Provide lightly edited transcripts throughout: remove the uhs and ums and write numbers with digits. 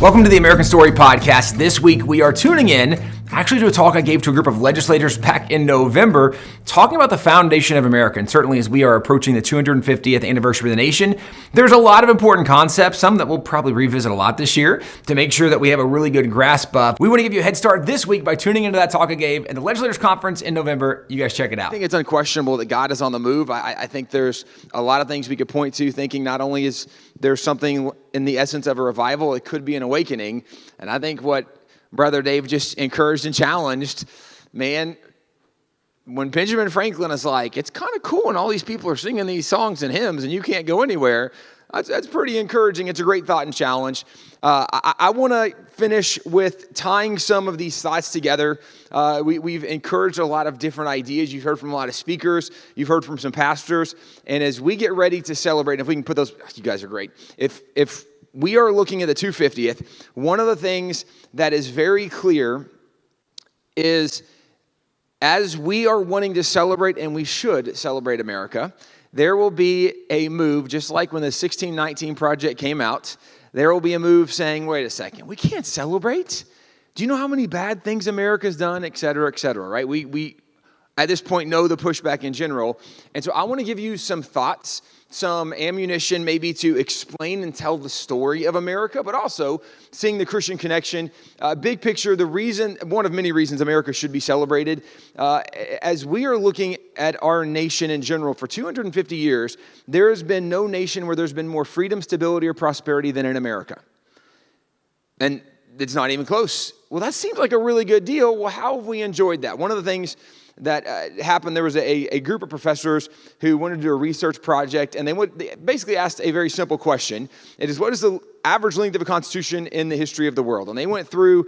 Welcome to the American Story Podcast. This week we are tuning in actually to a talk I gave to a group of legislators back in November talking about the foundation of America. And certainly as we are approaching the 250th anniversary of the nation, there's a lot of important concepts, some that we'll probably revisit a lot this year to make sure that we have a really good grasp of. We want to give you a head start this week by tuning into that talk I gave at the Legislators Conference in November. You guys check it out. I think it's unquestionable that God is on the move. I think there's a lot of things we could point to, thinking not only is there something in the essence of a revival, it could be an awakening. And I think what Brother Dave just encouraged and challenged, man, when Benjamin Franklin is like, it's kind of cool and all these people are singing these songs and hymns and you can't go anywhere, that's pretty encouraging. It's a great thought and challenge. I want to finish with tying some of these thoughts together. We've encouraged a lot of different ideas. You've heard from a lot of speakers. You've heard from some pastors. And as we get ready to celebrate, if we can put those, you guys are great. If we are looking at the 250th, one of the things that is very clear is as we are wanting to celebrate, and we should celebrate America, there will be a move, just like when the 1619 Project came out, there will be a move saying, wait a second, we can't celebrate? Do you know how many bad things America's done, et cetera, right? We at this point know the pushback in general. And so I want to give you some thoughts, some ammunition maybe to explain and tell the story of America, but also seeing the Christian connection. Big picture, the reason, one of many reasons America should be celebrated. As we are looking at our nation in general, for 250 years, there has been no nation where there's been more freedom, stability, or prosperity than in America. And it's not even close. Well, that seems like a really good deal. Well, how have we enjoyed that? One of the things that happened, there was a group of professors who wanted to do a research project, and they basically asked a very simple question. It is, what is the average length of a constitution in the history of the world? And they went through,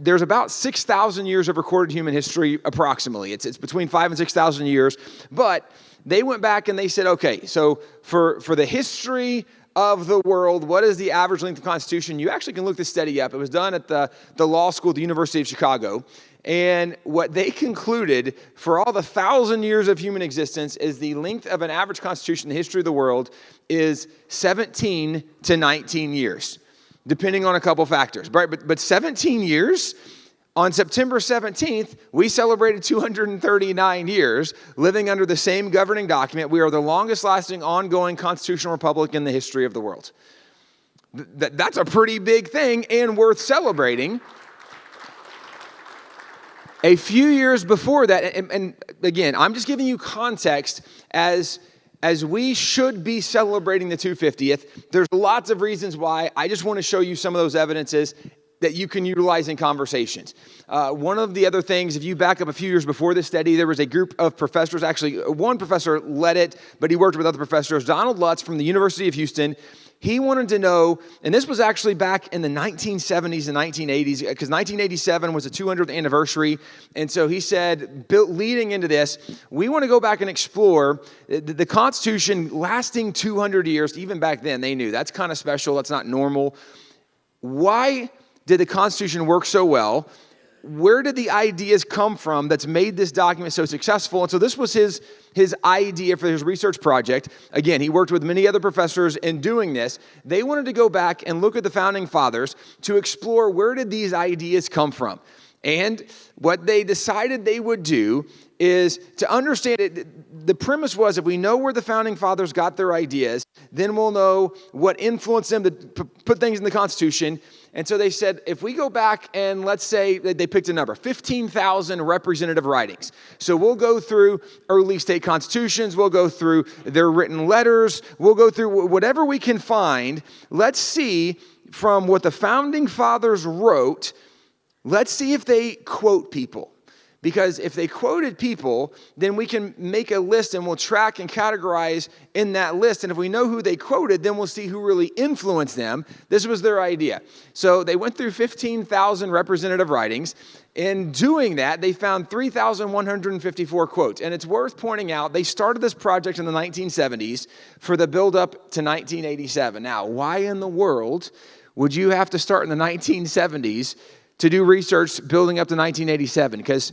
there's about 6,000 years of recorded human history, approximately. It's between 5,000 and 6,000 years. But they went back and they said, okay, so for the history of the world, what is the average length of constitution? You actually can look this study up. It was done at the law school at the University of Chicago. And what they concluded for all the 1,000 years of human existence is the length of an average constitution in the history of the world is 17 to 19 years, depending on a couple factors. Right? But 17 years, on September 17th, we celebrated 239 years living under the same governing document. We are the longest lasting ongoing constitutional republic in the history of the world. That's a pretty big thing and worth celebrating. A few years before that, and again, I'm just giving you context as we should be celebrating the 250th. There's lots of reasons why. I just want to show you some of those evidences that you can utilize in conversations. One of the other things, if you back up a few years before this study, there was a group of professors, actually one professor led it, but he worked with other professors. Donald Lutz from the University of Houston, he wanted to know, and this was actually back in the 1970s and 1980s, because 1987 was the 200th anniversary. And so he said, leading into this, we want to go back and explore the Constitution lasting 200 years. Even back then, they knew that's kind of special. That's not normal. Why did the Constitution work so well? Where did the ideas come from that's made this document so successful? And so this was his idea for his research project. Again, he worked with many other professors in doing this. They wanted to go back and look at the founding fathers to explore where did these ideas come from. And what they decided they would do is to understand it. The premise was, if we know where the founding fathers got their ideas, then we'll know what influenced them to put things in the Constitution. And so they said, if we go back and let's say they picked a number, 15,000 representative writings. So we'll go through early state constitutions. We'll go through their written letters. We'll go through whatever we can find. Let's see from what the founding fathers wrote. Let's see if they quote people. Because if they quoted people, then we can make a list and we'll track and categorize in that list. And if we know who they quoted, then we'll see who really influenced them. This was their idea. So they went through 15,000 representative writings. In doing that, they found 3,154 quotes. And it's worth pointing out, they started this project in the 1970s for the build-up to 1987. Now, why in the world would you have to start in the 1970s to do research building up to 1987? Because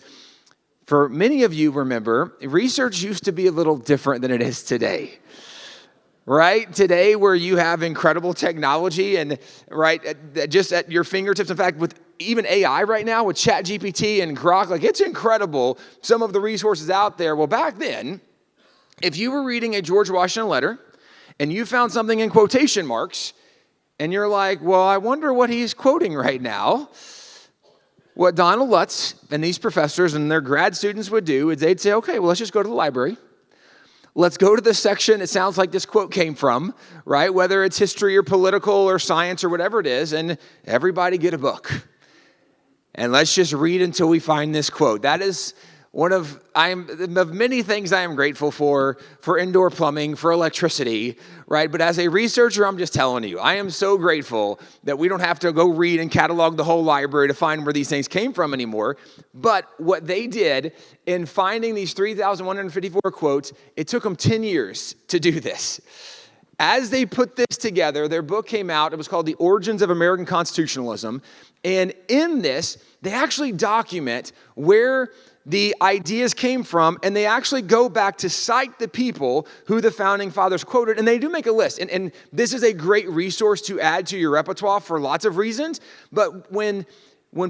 for many of you, remember, research used to be a little different than it is today. right? Today, where you have incredible technology and just at your fingertips. In fact, with even AI right now, with ChatGPT and Grok, like it's incredible some of the resources out there. Well, back then, if you were reading a George Washington letter and you found something in quotation marks, and you're like, well, I wonder what he's quoting right now. What Donald Lutz and these professors and their grad students would do is they'd say, okay, well, let's just go to the library. Let's go to the section it sounds like this quote came from, right? Whether it's history or political or science or whatever it is, and everybody get a book. And let's just read until we find this quote. That is one of many things I am grateful for indoor plumbing, for electricity, right? But as a researcher, I'm just telling you, I am so grateful that we don't have to go read and catalog the whole library to find where these things came from anymore. But what they did in finding these 3,154 quotes, it took them 10 years to do this. As they put this together, their book came out. It was called The Origins of American Constitutionalism. And in this, they actually document where the ideas came from, and they actually go back to cite the people who the founding fathers quoted, and they do make a list. And this is a great resource to add to your repertoire for lots of reasons. But when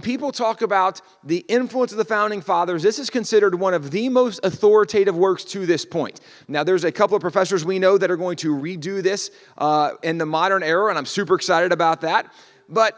people talk about the influence of the founding fathers, this is considered one of the most authoritative works to this point. Now, there's a couple of professors we know that are going to redo this in the modern era, and I'm super excited about that. But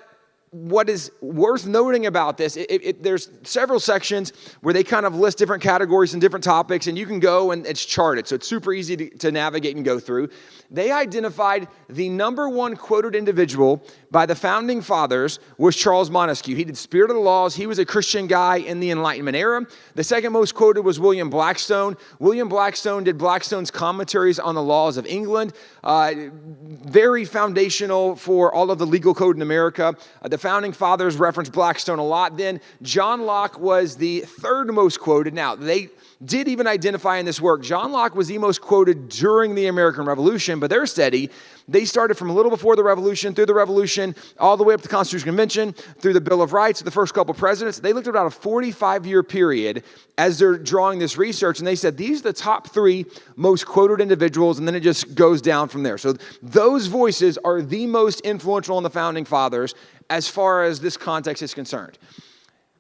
what is worth noting about this, there's several sections where they kind of list different categories and different topics, and you can go and it's charted, so it's super easy to navigate and go through. They identified the number one quoted individual by the founding fathers was Charles Montesquieu. He did Spirit of the Laws. He was a Christian guy in the Enlightenment era. The second most quoted was William Blackstone. William Blackstone did Blackstone's Commentaries on the Laws of England. Very foundational for all of the legal code in America. The founding fathers referenced Blackstone a lot. Then John Locke was the third most quoted. Now, they did even identify in this work, John Locke was the most quoted during the American Revolution, but their study, they started from a little before the Revolution, through the Revolution, all the way up to the Constitutional Convention, through the Bill of Rights, the first couple presidents. They looked at about a 45-year period as they're drawing this research, and they said, these are the top 3 most quoted individuals, and then it just goes down from there. So those voices are the most influential in the Founding Fathers as far as this context is concerned.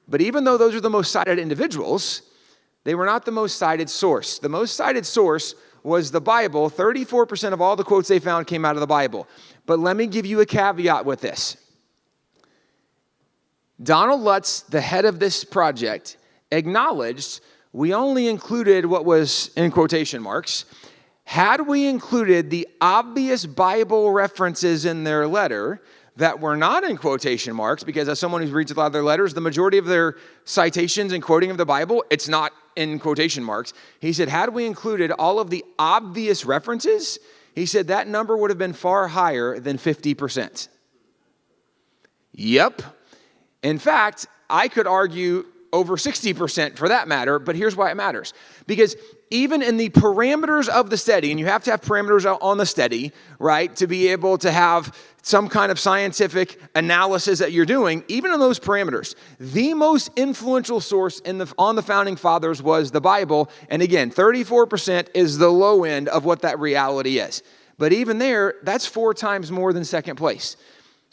But even though those are the most cited individuals, they were not the most cited source. The most cited source was the Bible. 34% of all the quotes they found came out of the Bible. But let me give you a caveat with this. Donald Lutz, the head of this project, acknowledged we only included what was in quotation marks. Had we included the obvious Bible references in their letter that were not in quotation marks, because as someone who reads a lot of their letters, the majority of their citations and quoting of the Bible, it's not in quotation marks. He said, had we included all of the obvious references, he said that number would have been far higher than 50%. Yep. In fact, I could argue over 60% for that matter, but here's why it matters. Because even in the parameters of the study, and you have to have parameters on the study, right, to be able to have some kind of scientific analysis that you're doing, even in those parameters, the most influential source on the Founding Fathers was the Bible. And again, 34% is the low end of what that reality is. But even there, that's 4 times more than second place.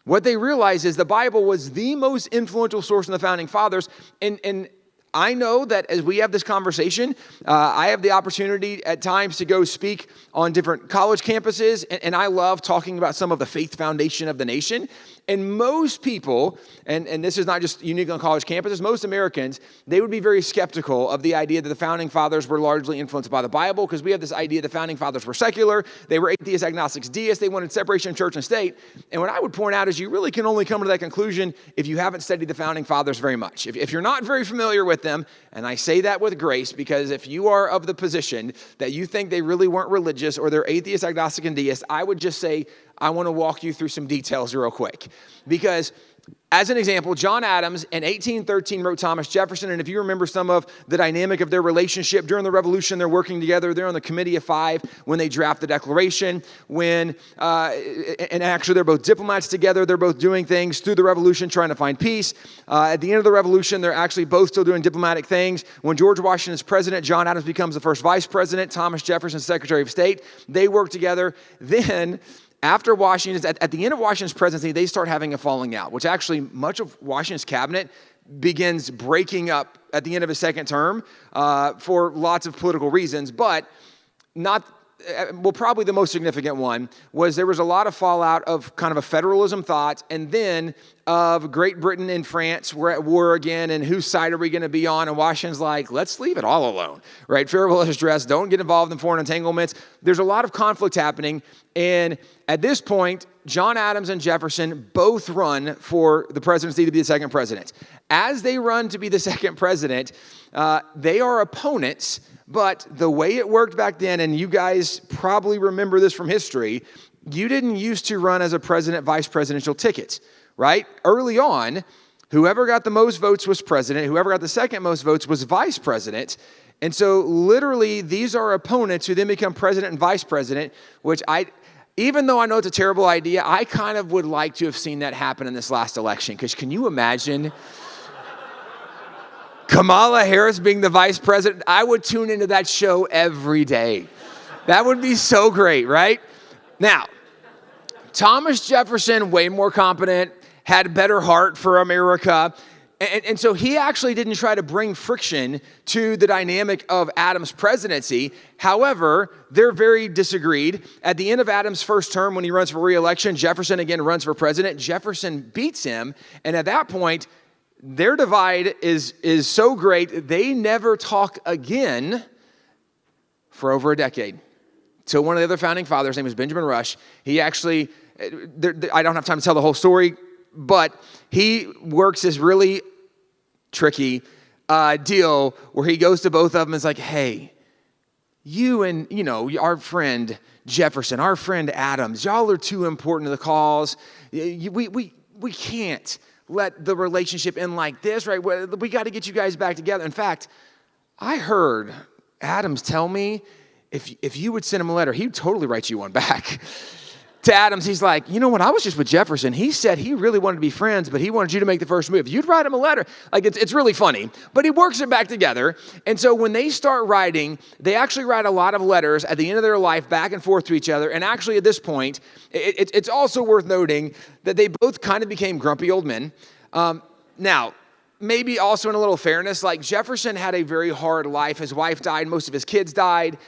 What they realized is the Bible was the most influential source in the Founding Fathers. And I know that as we have this conversation, I have the opportunity at times to go speak on different college campuses, and I love talking about some of the faith foundation of the nation. And most people, and this is not just unique on college campuses, most Americans, they would be very skeptical of the idea that the Founding Fathers were largely influenced by the Bible, because we have this idea the Founding Fathers were secular, they were atheists, agnostics, deists, they wanted separation of church and state. And what I would point out is you really can only come to that conclusion if you haven't studied the Founding Fathers very much. If you're not very familiar with them, and I say that with grace, because if you are of the position that you think they really weren't religious or they're atheist, agnostic, and deist, I would just say, I want to walk you through some details real quick. Because As an example, John Adams in 1813 wrote Thomas Jefferson, and if you remember some of the dynamic of their relationship during the Revolution, they're working together. They're on the Committee of Five when they draft the Declaration. And actually they're both diplomats together. They're both doing things through the Revolution, trying to find peace. At the end of the Revolution, they're actually both still doing diplomatic things. When George Washington is president, John Adams becomes the first vice president. Thomas Jefferson, Secretary of State. They work together. Then, after Washington's, at the end of Washington's presidency, they start having a falling out, which actually much of Washington's cabinet begins breaking up at the end of his second term for lots of political reasons, but probably the most significant one was there was a lot of fallout of kind of a federalism thought, and then of Great Britain and France were at war again, and whose side are we going to be on? And Washington's like, let's leave it all alone, right? Farewell is dress, don't get involved in foreign entanglements. There's a lot of conflict happening, and at this point, John Adams and Jefferson both run for the presidency to be the second president. As they run to be the second president, they are opponents, but the way it worked back then, and you guys probably remember this from history, you didn't used to run as a president-vice presidential ticket, right? Early on, whoever got the most votes was president. Whoever got the second most votes was vice president. And so literally, these are opponents who then become president and vice president, which even though I know it's a terrible idea, I kind of would like to have seen that happen in this last election. Because can you imagine Kamala Harris being the vice president? I would tune into that show every day. That would be so great, right? Now, Thomas Jefferson, way more competent, had a better heart for America. And so he actually didn't try to bring friction to the dynamic of Adams' presidency. However, they're very disagreed. At the end of Adams' first term, when he runs for re-election, Jefferson again runs for president. Jefferson beats him. And at that point, their divide is so great, they never talk again for over a decade. So one of the other founding fathers, his name was Benjamin Rush, he actually, I don't have time to tell the whole story, but he works this really tricky deal where he goes to both of them and is like, hey, you and, our friend Jefferson, our friend Adams, y'all are too important to the cause. We can't let the relationship end like this, right? We got to get you guys back together. In fact, I heard Adams tell me if you would send him a letter, he'd totally write you one back. To Adams, he's like, you know what? I was just with Jefferson. He said he really wanted to be friends, but he wanted you to make the first move. You'd write him a letter. Like, it's really funny. But he works it back together. And so when they start writing, they actually write a lot of letters at the end of their life back and forth to each other. And actually at this point, it's also worth noting that they both kind of became grumpy old men. Now, maybe also in a little fairness, like Jefferson had a very hard life. His wife died. Most of his kids died.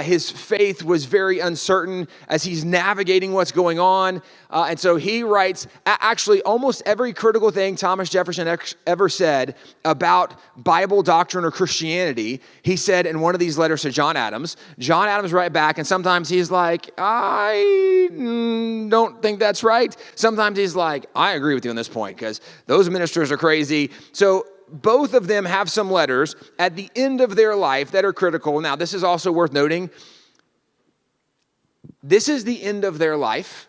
His faith was very uncertain as he's navigating what's going on. And so he writes actually almost every critical thing Thomas Jefferson ever said about Bible doctrine or Christianity. He said in one of these letters to John Adams. John Adams write back, and sometimes he's like, I don't think that's right. Sometimes he's like, I agree with you on this point because those ministers are crazy. So both of them have some letters at the end of their life that are critical. Now, this is also worth noting. This is the end of their life.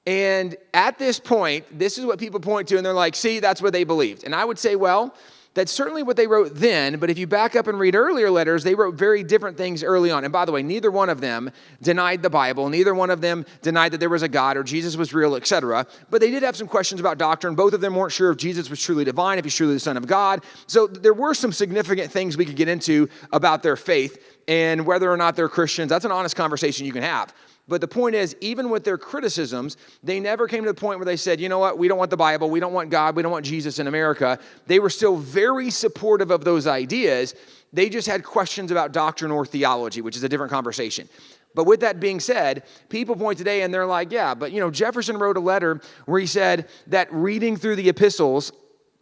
And at this point, this is what people point to, and they're like, see, that's what they believed. And I would say, well, that's certainly what they wrote then, but if you back up and read earlier letters, they wrote very different things early on. And by the way, neither one of them denied the Bible. Neither one of them denied that there was a God or Jesus was real, etc. But they did have some questions about doctrine. Both of them weren't sure if Jesus was truly divine, if he's truly the Son of God. So there were some significant things we could get into about their faith and whether or not they're Christians. That's an honest conversation you can have. But the point is, even with their criticisms, they never came to the point where they said, you know what, we don't want the Bible, we don't want God, we don't want Jesus in America. They were still very supportive of those ideas. They just had questions about doctrine or theology, which is a different conversation. But with that being said, people point today and they're like, yeah, but Jefferson wrote a letter where he said that reading through the epistles,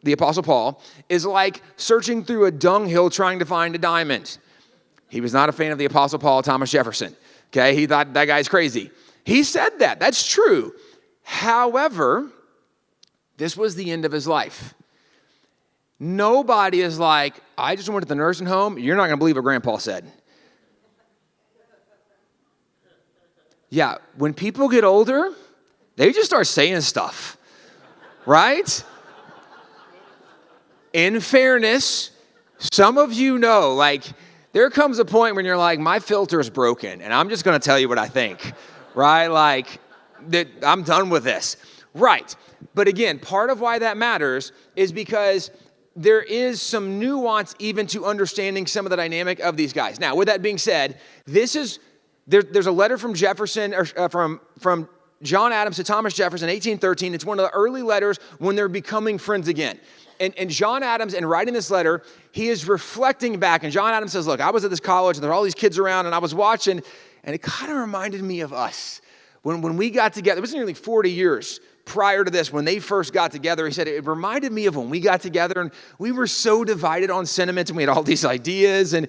the Apostle Paul, is like searching through a dunghill trying to find a diamond. He was not a fan of the Apostle Paul, Thomas Jefferson. Okay, he thought that guy's crazy. He said that. That's true. However, this was the end of his life. Nobody is like, I just went to the nursing home. You're not going to believe what Grandpa said. Yeah, when people get older, they just start saying stuff. right? In fairness, some of you know, like, there comes a point when you're like, my filter's broken, and I'm just going to tell you what I think, right? Like, that I'm done with this. Right. But again, part of why that matters is because there is some nuance even to understanding some of the dynamic of these guys. Now, with that being said, there's a letter from Jefferson, or from John Adams to Thomas Jefferson, 1813. It's one of the early letters when they're becoming friends again. And John Adams, in writing this letter, he is reflecting back. And John Adams says, look, I was at this college, and there were all these kids around, and I was watching, and it kind of reminded me of us. When we got together, it was nearly 40 years prior to this, when they first got together. He said, it reminded me of when we got together, and we were so divided on sentiments, and we had all these ideas, and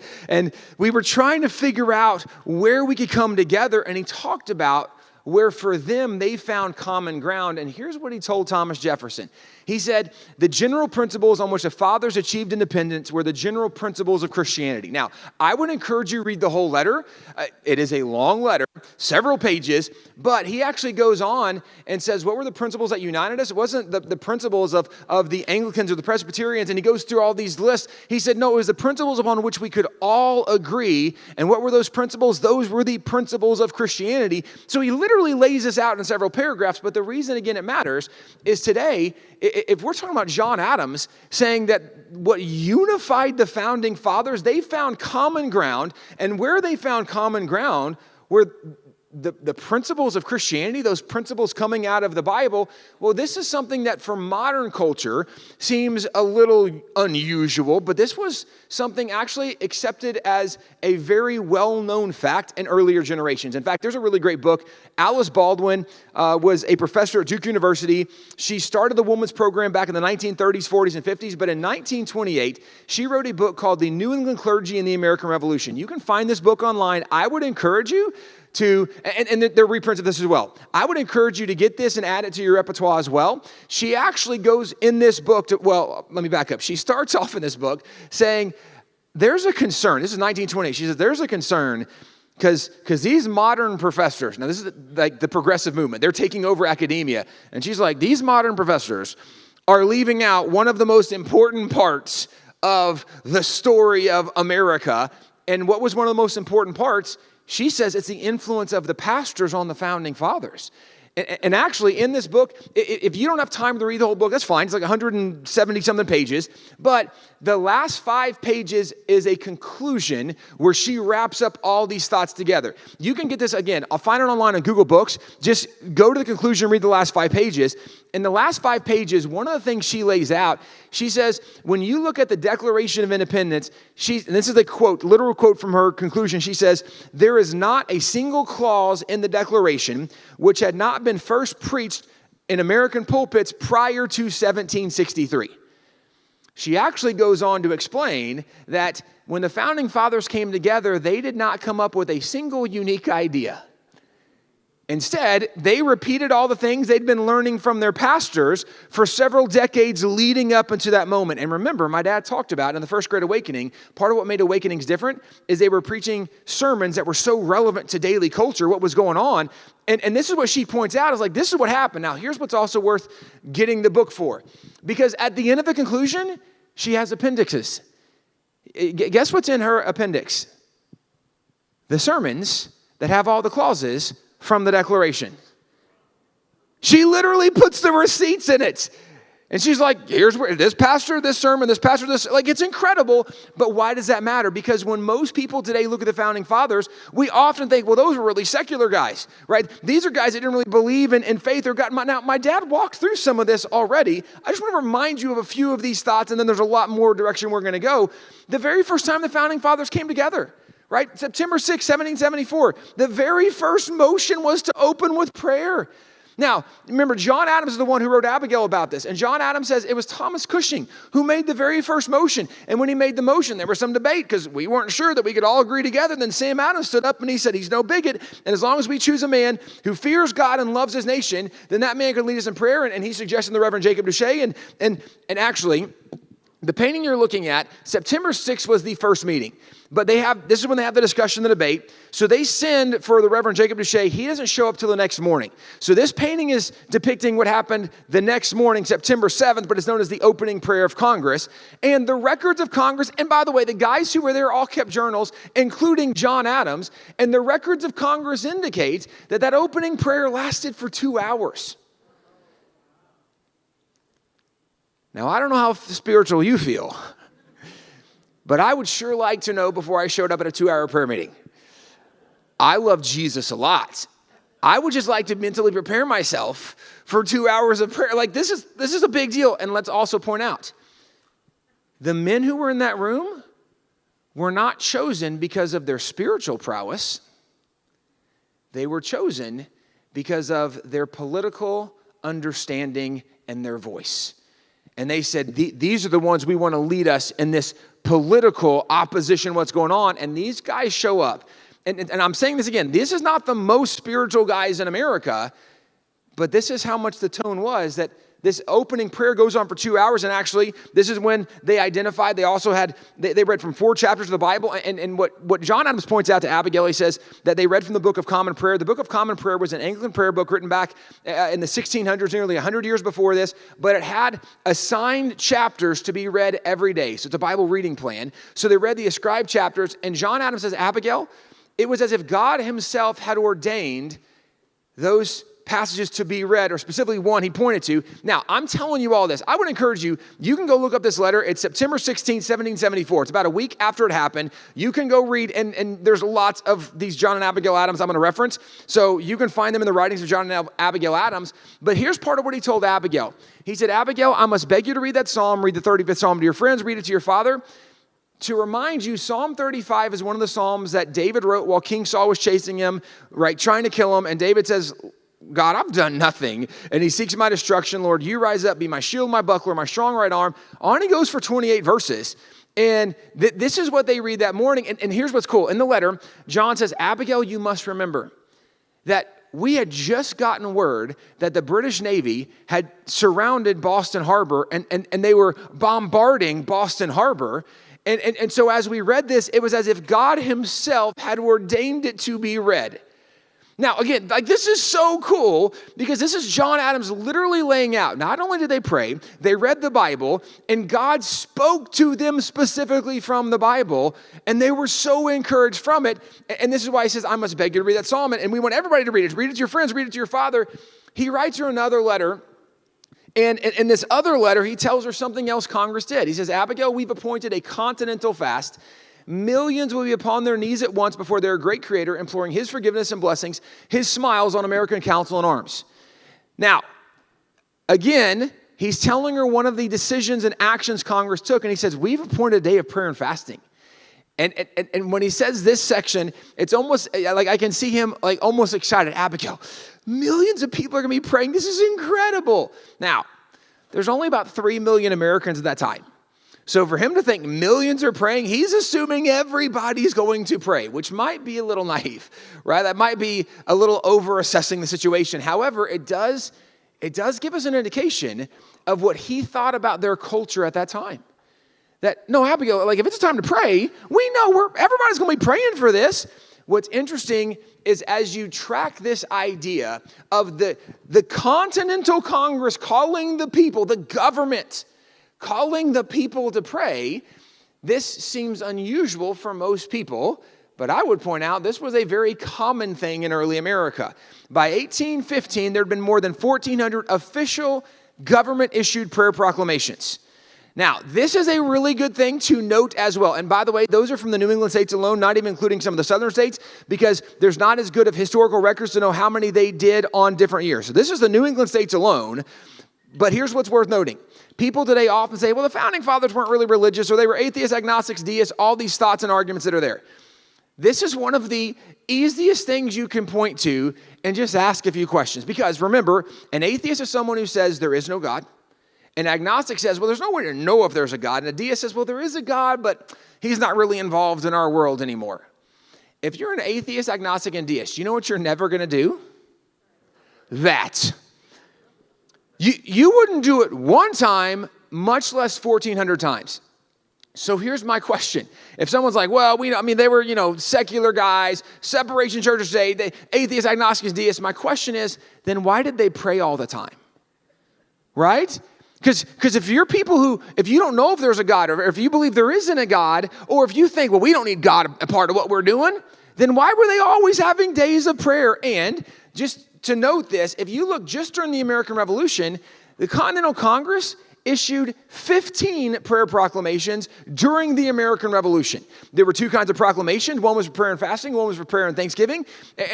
we were trying to figure out where we could come together. And he talked about where for them they found common ground. And here's what he told Thomas Jefferson. He said, the general principles on which the fathers achieved independence were the general principles of Christianity. Now, I would encourage you to read the whole letter. It is a long letter, several pages, but he actually goes on and says, what were the principles that united us? It wasn't the principles of the Anglicans or the Presbyterians, and he goes through all these lists. He said, no, it was the principles upon which we could all agree. And what were those principles? Those were the principles of Christianity. So he literally lays this out in several paragraphs, but the reason, again, it matters is today, if we're talking about John Adams saying that what unified the founding fathers, they found common ground, and where they found common ground were the principles of Christianity, those principles coming out of the Bible. Well, this is something that for modern culture seems a little unusual, but this was something actually accepted as a very well-known fact in earlier generations. In fact, there's a really great book. Alice Baldwin was a professor at Duke University. She started the women's program back in the 1930s, 40s, and 50s, but in 1928, she wrote a book called The New England Clergy and the American Revolution. You can find this book online. I would encourage you to, and there are reprints of this as well. I would encourage you to get this and add it to your repertoire as well. She actually goes in this book to, well, let me back up. She starts off in this book saying, there's a concern. This is 1920. She says, there's a concern because these modern professors, now this is like the progressive movement, they're taking over academia. And she's like, these modern professors are leaving out one of the most important parts of the story of America. And what was one of the most important parts? She says it's the influence of the pastors on the founding fathers. And actually, in this book, if you don't have time to read the whole book, that's fine. It's like 170-something pages. But the last 5 pages is a conclusion where she wraps up all these thoughts together. You can get this, again, I'll find it online on Google Books. Just go to the conclusion and read the last 5 pages. In the last 5 pages, one of the things she lays out, she says, when you look at the Declaration of Independence, and this is a quote, literal quote from her conclusion, she says, there is not a single clause in the Declaration which had not been first preached in American pulpits prior to 1763. She actually goes on to explain that when the founding fathers came together, they did not come up with a single unique idea. Instead, they repeated all the things they'd been learning from their pastors for several decades leading up into that moment. And remember, my dad talked about in the First Great Awakening, part of what made Awakenings different is they were preaching sermons that were so relevant to daily culture, what was going on. And this is what she points out, is like, this is what happened. Now, here's what's also worth getting the book for. Because at the end of the conclusion, she has appendixes. Guess what's in her appendix? The sermons that have all the clauses from the Declaration. She literally puts the receipts in it. And she's like, here's where this pastor, this sermon, this pastor, this, like, it's incredible. But why does that matter? Because when most people today look at the founding fathers, we often think, well, those were really secular guys, right? These are guys that didn't really believe in faith or God. Now, my dad walked through some of this already. I just want to remind you of a few of these thoughts, and then there's a lot more direction we're going to go. The very first time the founding fathers came together, right? September 6, 1774. The very first motion was to open with prayer. Now, remember, John Adams is the one who wrote Abigail about this. And John Adams says it was Thomas Cushing who made the very first motion. And when he made the motion, there was some debate because we weren't sure that we could all agree together. Then Sam Adams stood up and he said, he's no bigot. And as long as we choose a man who fears God and loves his nation, then that man can lead us in prayer. And he suggested the Reverend Jacob Duché. And actually, The painting you're looking at, September 6th was the first meeting. But this is when they have the discussion, the debate. So they send for the Reverend Jacob Duché. He doesn't show up till the next morning. So this painting is depicting what happened the next morning, September 7th, but it's known as the opening prayer of Congress. And the records of Congress, and by the way, the guys who were there all kept journals, including John Adams, and the records of Congress indicate that that opening prayer lasted for 2 hours. Now, I don't know how spiritual you feel, but I would sure like to know before I showed up at a 2-hour prayer meeting. I love Jesus a lot. I would just like to mentally prepare myself for 2 hours of prayer. Like, this is a big deal. And let's also point out, the men who were in that room were not chosen because of their spiritual prowess. They were chosen because of their political understanding and their voice. And they said, these are the ones we want to lead us in this political opposition, what's going on. And these guys show up. And I'm saying this again, this is not the most spiritual guys in America, but this is how much the tone was, that this opening prayer goes on for 2 hours. And actually, this is when they identified, they also had, they read from 4 chapters of the Bible. And what John Adams points out to Abigail, he says that they read from the Book of Common Prayer. The Book of Common Prayer was an Anglican prayer book written back in the 1600s, nearly 100 years before this, but it had assigned chapters to be read every day. So it's a Bible reading plan. So they read the ascribed chapters, and John Adams says, Abigail, it was as if God himself had ordained those passages to be read, or specifically one he pointed to. Now, I'm telling you all this. I would encourage you, you can go look up this letter. It's September 16, 1774. It's about a week after it happened. You can go read, and there's lots of these John and Abigail Adams I'm going to reference. So you can find them in the writings of John and Abigail Adams. But here's part of what he told Abigail. He said, Abigail, I must beg you to read that psalm, read the 35th Psalm to your friends, read it to your father. To remind you, Psalm 35 is one of the psalms that David wrote while King Saul was chasing him, right, trying to kill him. And David says, God, I've done nothing. And he seeks my destruction. Lord, you rise up, be my shield, my buckler, my strong right arm. On he goes for 28 verses. And this is what they read that morning. And here's what's cool. In the letter, John says, Abigail, you must remember that we had just gotten word that the British Navy had surrounded Boston Harbor and they were bombarding Boston Harbor. And so as we read this, it was as if God himself had ordained it to be read. Now, again, like, this is so cool because this is John Adams literally laying out. Not only did they pray, they read the Bible, and God spoke to them specifically from the Bible, and they were so encouraged from it. And this is why he says, I must beg you to read that psalm. And we want everybody to read it. Read it to your friends, read it to your father. He writes her another letter. And in this other letter, he tells her something else Congress did. He says, Abigail, we've appointed a continental fast. Millions will be upon their knees at once before their great creator, imploring his forgiveness and blessings, his smiles on American council and arms. Now, again, he's telling her one of the decisions and actions Congress took, and he says, we've appointed a day of prayer and fasting. And when he says this section, it's almost like I can see him like almost excited. Abigail, millions of people are going to be praying. This is incredible. Now, there's only about 3 million Americans at that time. So for him to think millions are praying, he's assuming everybody's going to pray, which might be a little naive, right? That might be a little over-assessing the situation. However, it does give us an indication of what he thought about their culture at that time. That, no, Abigail, like if it's time to pray, we know everybody's going to be praying for this. What's interesting is as you track this idea of the Continental Congress calling the people, the government, calling the people to pray, this seems unusual for most people, but I would point out this was a very common thing in early America. By 1815, there had been more than 1,400 official government-issued prayer proclamations. Now, this is a really good thing to note as well. And by the way, those are from the New England states alone, not even including some of the southern states, because there's not as good of historical records to know how many they did on different years. So this is the New England states alone. But here's what's worth noting. People today often say, well, the founding fathers weren't really religious, or they were atheists, agnostics, deists, all these thoughts and arguments that are there. This is one of the easiest things you can point to and just ask a few questions. Because remember, an atheist is someone who says there is no God. An agnostic says, well, there's no way to know if there's a God. And a deist says, well, there is a God, but he's not really involved in our world anymore. If you're an atheist, agnostic, and deist, you know what you're never going to do? That. You wouldn't do it one time much less 1,400 times. So here's my question. If someone's like, well, they were, secular guys, separation churches today, they atheists, agnostics, deists. My question is, then why did they pray all the time? Right? Because if you're people if you don't know if there's a God, or if you believe there isn't a God, or if you think, well, we don't need God a part of what we're doing, then why were they always having days of prayer? And just to note this, if you look just during the American Revolution, the Continental Congress issued 15 prayer proclamations during the American Revolution. There were two kinds of proclamations. One was for prayer and fasting. One was for prayer and thanksgiving.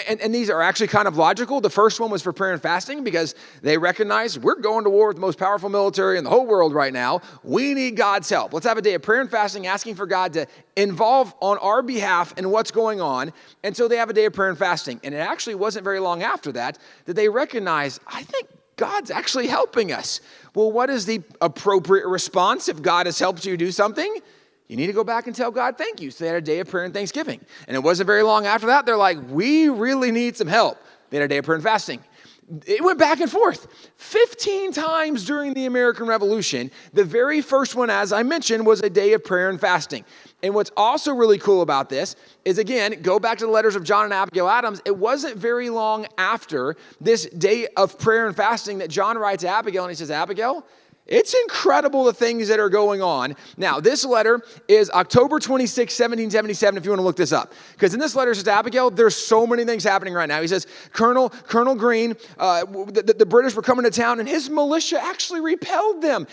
And these are actually kind of logical. The first one was for prayer and fasting because they recognized we're going to war with the most powerful military in the whole world right now. We need God's help. Let's have a day of prayer and fasting, asking for God to involve on our behalf in what's going on. And so they have a day of prayer and fasting. And it actually wasn't very long after that they recognized, I think God's actually helping us. Well, what is the appropriate response if God has helped you do something? You need to go back and tell God thank you. So they had a day of prayer and thanksgiving. And it wasn't very long after that, they're like, we really need some help. They had a day of prayer and fasting. It went back and forth 15 times during the American Revolution. The very first one, as I mentioned, was a day of prayer and fasting. And what's also really cool about this is, again, go back to the letters of John and Abigail Adams. It wasn't very long after this day of prayer and fasting that John writes to Abigail, and he says, Abigail, it's incredible the things that are going on. Now, this letter is October 26, 1777, if you want to look this up. Because in this letter, it says to Abigail, there's so many things happening right now. He says, Colonel Green, the British were coming to town, and his militia actually repelled them.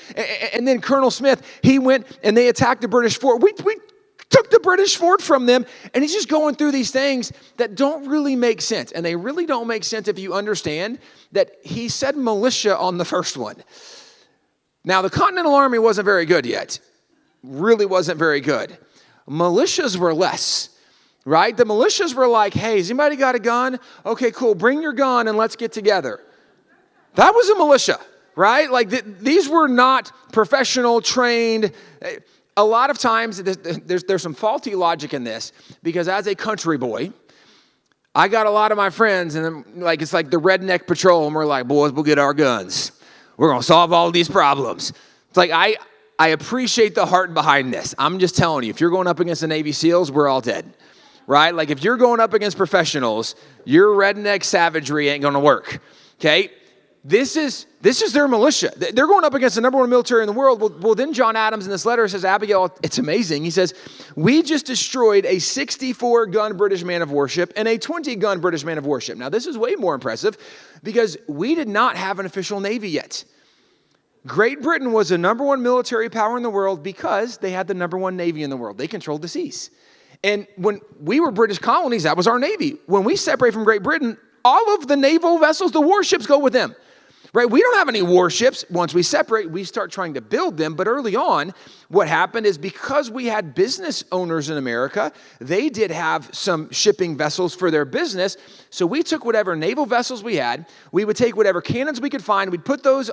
And then Colonel Smith, he went and they attacked the British fort. We took the British fort from them, and he's just going through these things that don't really make sense. And they really don't make sense if you understand that he said militia on the first one. Now, the Continental Army wasn't very good yet. Really wasn't very good. Militias were less, right? The militias were like, hey, has anybody got a gun? Okay, cool. Bring your gun and let's get together. That was a militia, right? Like these were not professional, trained. A lot of times, there's some faulty logic in this because as a country boy, I got a lot of my friends and it's like the redneck patrol and we're like, boys, we'll get our guns. We're going to solve all these problems. It's like, I appreciate the heart behind this. I'm just telling you, if you're going up against the Navy SEALs, we're all dead, right? Like if you're going up against professionals, your redneck savagery ain't going to work, okay? This is their militia. They're going up against the number one military in the world. Well, then John Adams in this letter says, Abigail, it's amazing. He says, we just destroyed a 64-gun British man of warship and a 20-gun British man of warship. Now, this is way more impressive because we did not have an official navy yet. Great Britain was the number one military power in the world because they had the number one navy in the world. They controlled the seas. And when we were British colonies, that was our navy. When we separate from Great Britain, all of the naval vessels, the warships go with them. Right? We don't have any warships. Once we separate, we start trying to build them. But early on, what happened is because we had business owners in America, they did have some shipping vessels for their business. So we took whatever naval vessels we had. We would take whatever cannons we could find. We'd put those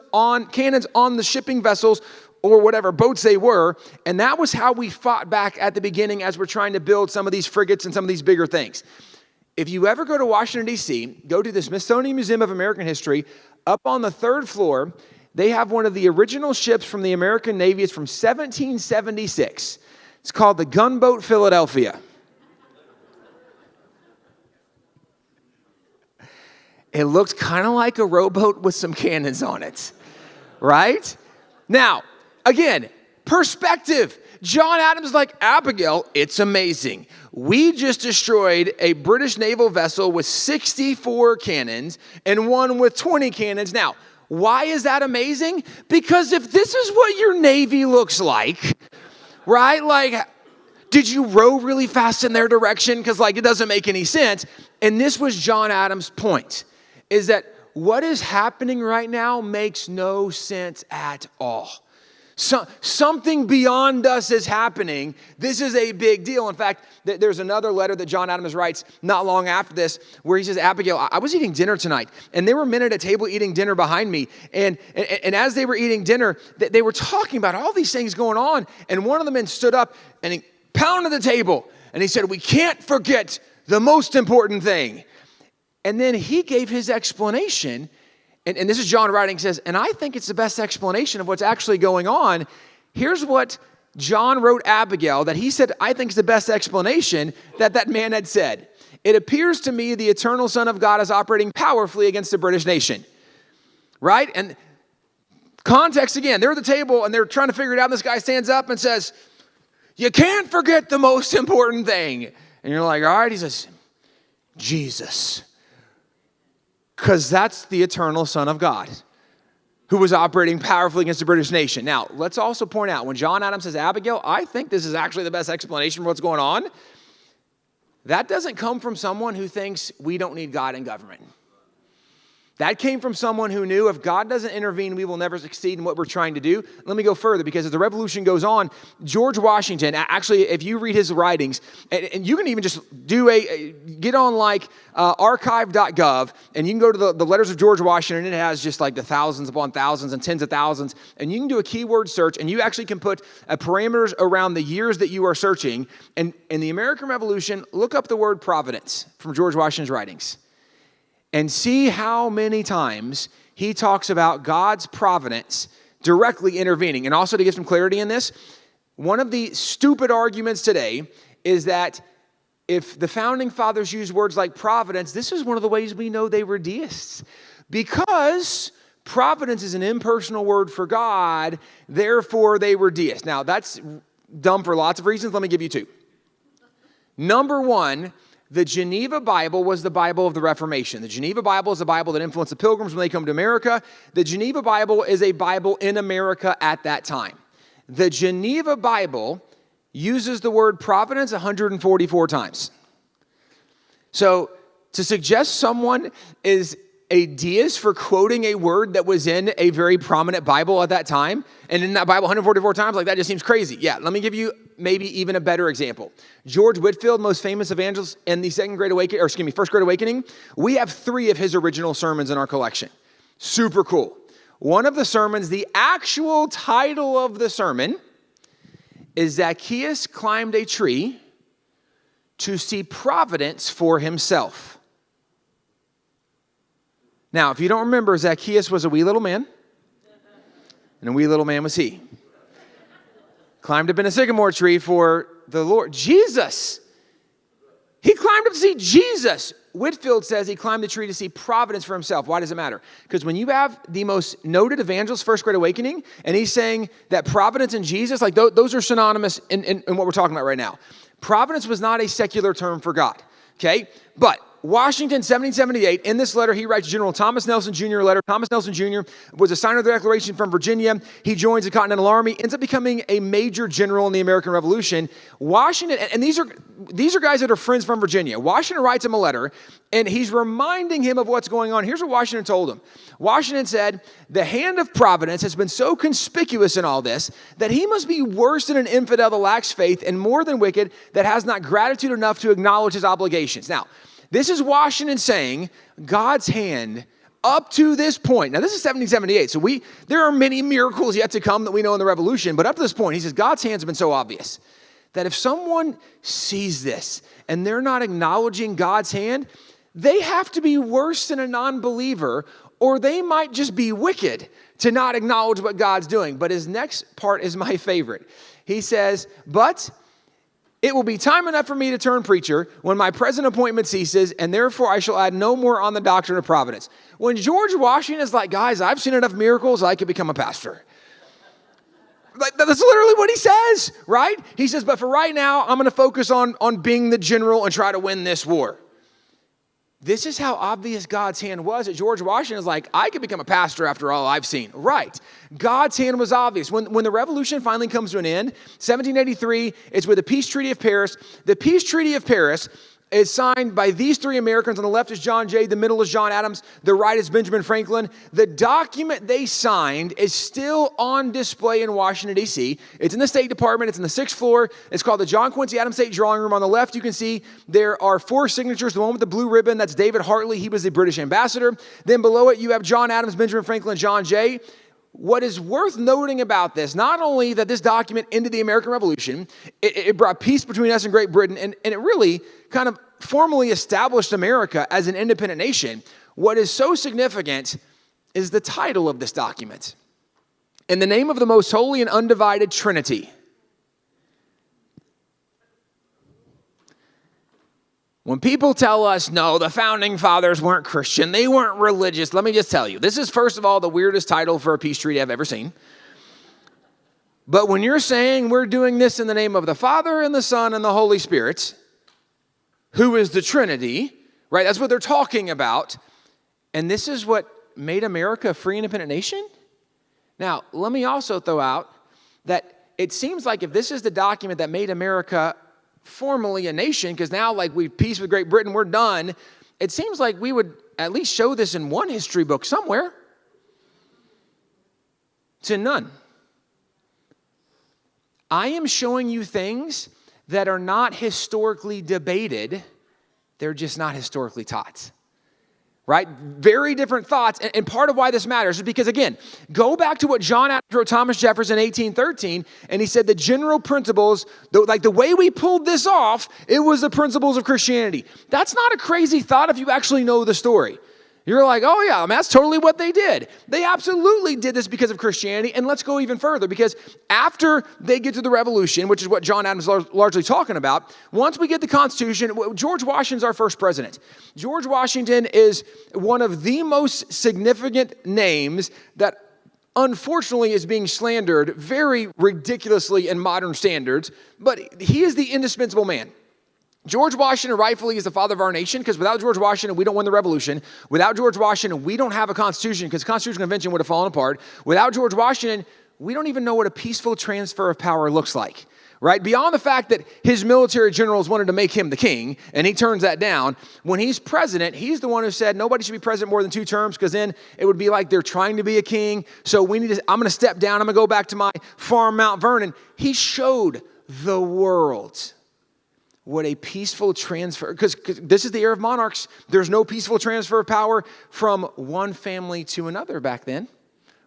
cannons on the shipping vessels or whatever boats they were. And that was how we fought back at the beginning as we're trying to build some of these frigates and some of these bigger things. If you ever go to Washington, D.C., go to the Smithsonian Museum of American History. Up on the third floor, they have one of the original ships from the American Navy. It's from 1776. It's called the Gunboat Philadelphia. It looks kind of like a rowboat with some cannons on it, right? Now, again, perspective. John Adams is like, Abigail, it's amazing. We just destroyed a British naval vessel with 64 cannons and one with 20 cannons. Now, why is that amazing? Because if this is what your Navy looks like, right? Like, did you row really fast in their direction? Because, it doesn't make any sense. And this was John Adams' point, is that what is happening right now makes no sense at all. Something beyond us is happening. This is a big deal. In fact, there's another letter that John Adams writes not long after this where he says, Abigail, I was eating dinner tonight, and there were men at a table eating dinner behind me. And as they were eating dinner, they were talking about all these things going on. And one of the men stood up and he pounded the table. And he said, we can't forget the most important thing. And then he gave his explanation. and this is John writing, he says, and I think it's the best explanation of what's actually going on. Here's what John wrote Abigail that he said, I think is the best explanation that man had said. It appears to me the eternal Son of God is operating powerfully against the British nation. Right? And context again, they're at the table and they're trying to figure it out. And this guy stands up and says, you can't forget the most important thing. And you're like, all right. He says, Jesus. Because that's the eternal Son of God who was operating powerfully against the British nation. Now, let's also point out, when John Adams says Abigail, I think this is actually the best explanation for what's going on. That doesn't come from someone who thinks we don't need God in government. That came from someone who knew if God doesn't intervene, we will never succeed in what we're trying to do. Let me go further, because as the revolution goes on, George Washington, actually, if you read his writings, and you can even just get on like archive.gov, and you can go to the letters of George Washington, and it has just like the thousands upon thousands and tens of thousands, and you can do a keyword search, and you actually can put parameters around the years that you are searching. And in the American Revolution, look up the word providence from George Washington's writings. And see how many times he talks about God's providence directly intervening. And also, to give some clarity in this, one of the stupid arguments today is that if the founding fathers used words like providence, this is one of the ways we know they were deists. Because providence is an impersonal word for God, therefore they were deists. Now, that's dumb for lots of reasons. Let me give you two. Number one, the Geneva Bible was the Bible of the Reformation. The Geneva Bible is the Bible that influenced the Pilgrims when they come to America. The Geneva Bible is a Bible in America at that time. The Geneva Bible uses the word providence 144 times. So to suggest someone is a deist for quoting a word that was in a very prominent Bible at that time, and in that Bible 144 times, like that just seems crazy. Yeah, let me give you maybe even a better example. George Whitefield, most famous evangelist in the First Great Awakening, we have 3 of his original sermons in our collection. Super cool. One of the sermons, the actual title of the sermon is Zacchaeus climbed a tree to see providence for himself. Now, if you don't remember, Zacchaeus was a wee little man, and a wee little man was he. Climbed up in a sycamore tree for the Lord. Jesus! He climbed up to see Jesus. Whitefield says he climbed the tree to see providence for himself. Why does it matter? Because when you have the most noted evangelist, First Great Awakening, and he's saying that providence and Jesus, like those are synonymous in what we're talking about right now. Providence was not a secular term for God, okay? But Washington, 1778, in this letter, he writes General Thomas Nelson Jr. a letter. Thomas Nelson Jr. was a signer of the Declaration from Virginia. He joins the Continental Army, ends up becoming a major general in the American Revolution. Washington, and these are guys that are friends from Virginia. Washington writes him a letter, and he's reminding him of what's going on. Here's what Washington told him. Washington said, the hand of providence has been so conspicuous in all this that he must be worse than an infidel that lacks faith and more than wicked that has not gratitude enough to acknowledge his obligations. Now, this is Washington saying God's hand up to this point. Now, this is 1778, so there are many miracles yet to come that we know in the Revolution, but up to this point, he says God's hands have been so obvious that if someone sees this and they're not acknowledging God's hand, they have to be worse than a non-believer, or they might just be wicked to not acknowledge what God's doing. But his next part is my favorite. He says, but it will be time enough for me to turn preacher when my present appointment ceases, and therefore I shall add no more on the doctrine of providence. When George Washington is like, guys, I've seen enough miracles, I could become a pastor. Like, that's literally what he says, right? He says, but for right now, I'm going to focus on being the general and try to win this war. This is how obvious God's hand was. That George Washington is like, I could become a pastor after all I've seen. Right. God's hand was obvious. When the revolution finally comes to an end, 1783, it's with the Peace Treaty of Paris. The Peace Treaty of Paris is signed by these 3 Americans. On the left is John Jay, the middle is John Adams, the right is Benjamin Franklin. The document they signed is still on display in Washington, D.C. It's in the State Department. It's on the 6th floor. It's called the John Quincy Adams State Drawing Room. On the left, you can see there are 4 signatures. The one with the blue ribbon, that's David Hartley. He was the British ambassador. Then below it, you have John Adams, Benjamin Franklin, John Jay. What is worth noting about this, not only that this document ended the American Revolution, it brought peace between us and Great Britain, and it really kind of formally established America as an independent nation. What is so significant is the title of this document. In the name of the most holy and undivided Trinity. When people tell us, no, the founding fathers weren't Christian, they weren't religious, let me just tell you, this is, first of all, the weirdest title for a peace treaty I've ever seen. But when you're saying we're doing this in the name of the Father and the Son and the Holy Spirit, who is the Trinity, right? That's what they're talking about. And this is what made America a free and independent nation? Now, let me also throw out that it seems like if this is the document that made America formally a nation, because now like we've peace with Great Britain, we're done, it seems like we would at least show this in one history book somewhere. It's in none. I am showing you things that are not historically debated. They're just not historically taught. Right? Very different thoughts. And part of why this matters is because, again, go back to what John Adams wrote Thomas Jefferson in 1813, and he said the general principles, like the way we pulled this off, it was the principles of Christianity. That's not a crazy thought if you actually know the story. You're like, oh yeah, I mean, that's totally what they did. They absolutely did this because of Christianity. And let's go even further, because after they get to the revolution, which is what John Adams is largely talking about, once we get the Constitution, George Washington's our first president. George Washington is one of the most significant names that unfortunately is being slandered very ridiculously in modern standards, but he is the indispensable man. George Washington rightfully is the father of our nation, because without George Washington, we don't win the revolution. Without George Washington, we don't have a constitution, because the Constitutional Convention would have fallen apart. Without George Washington, we don't even know what a peaceful transfer of power looks like, right? Beyond the fact that his military generals wanted to make him the king, and he turns that down, when he's president, he's the one who said nobody should be president more than 2 terms, because then it would be like they're trying to be a king. So I'm going to step down. I'm going to go back to my farm, Mount Vernon. He showed the world what a peaceful transfer, because this is the era of monarchs. There's no peaceful transfer of power from one family to another back then,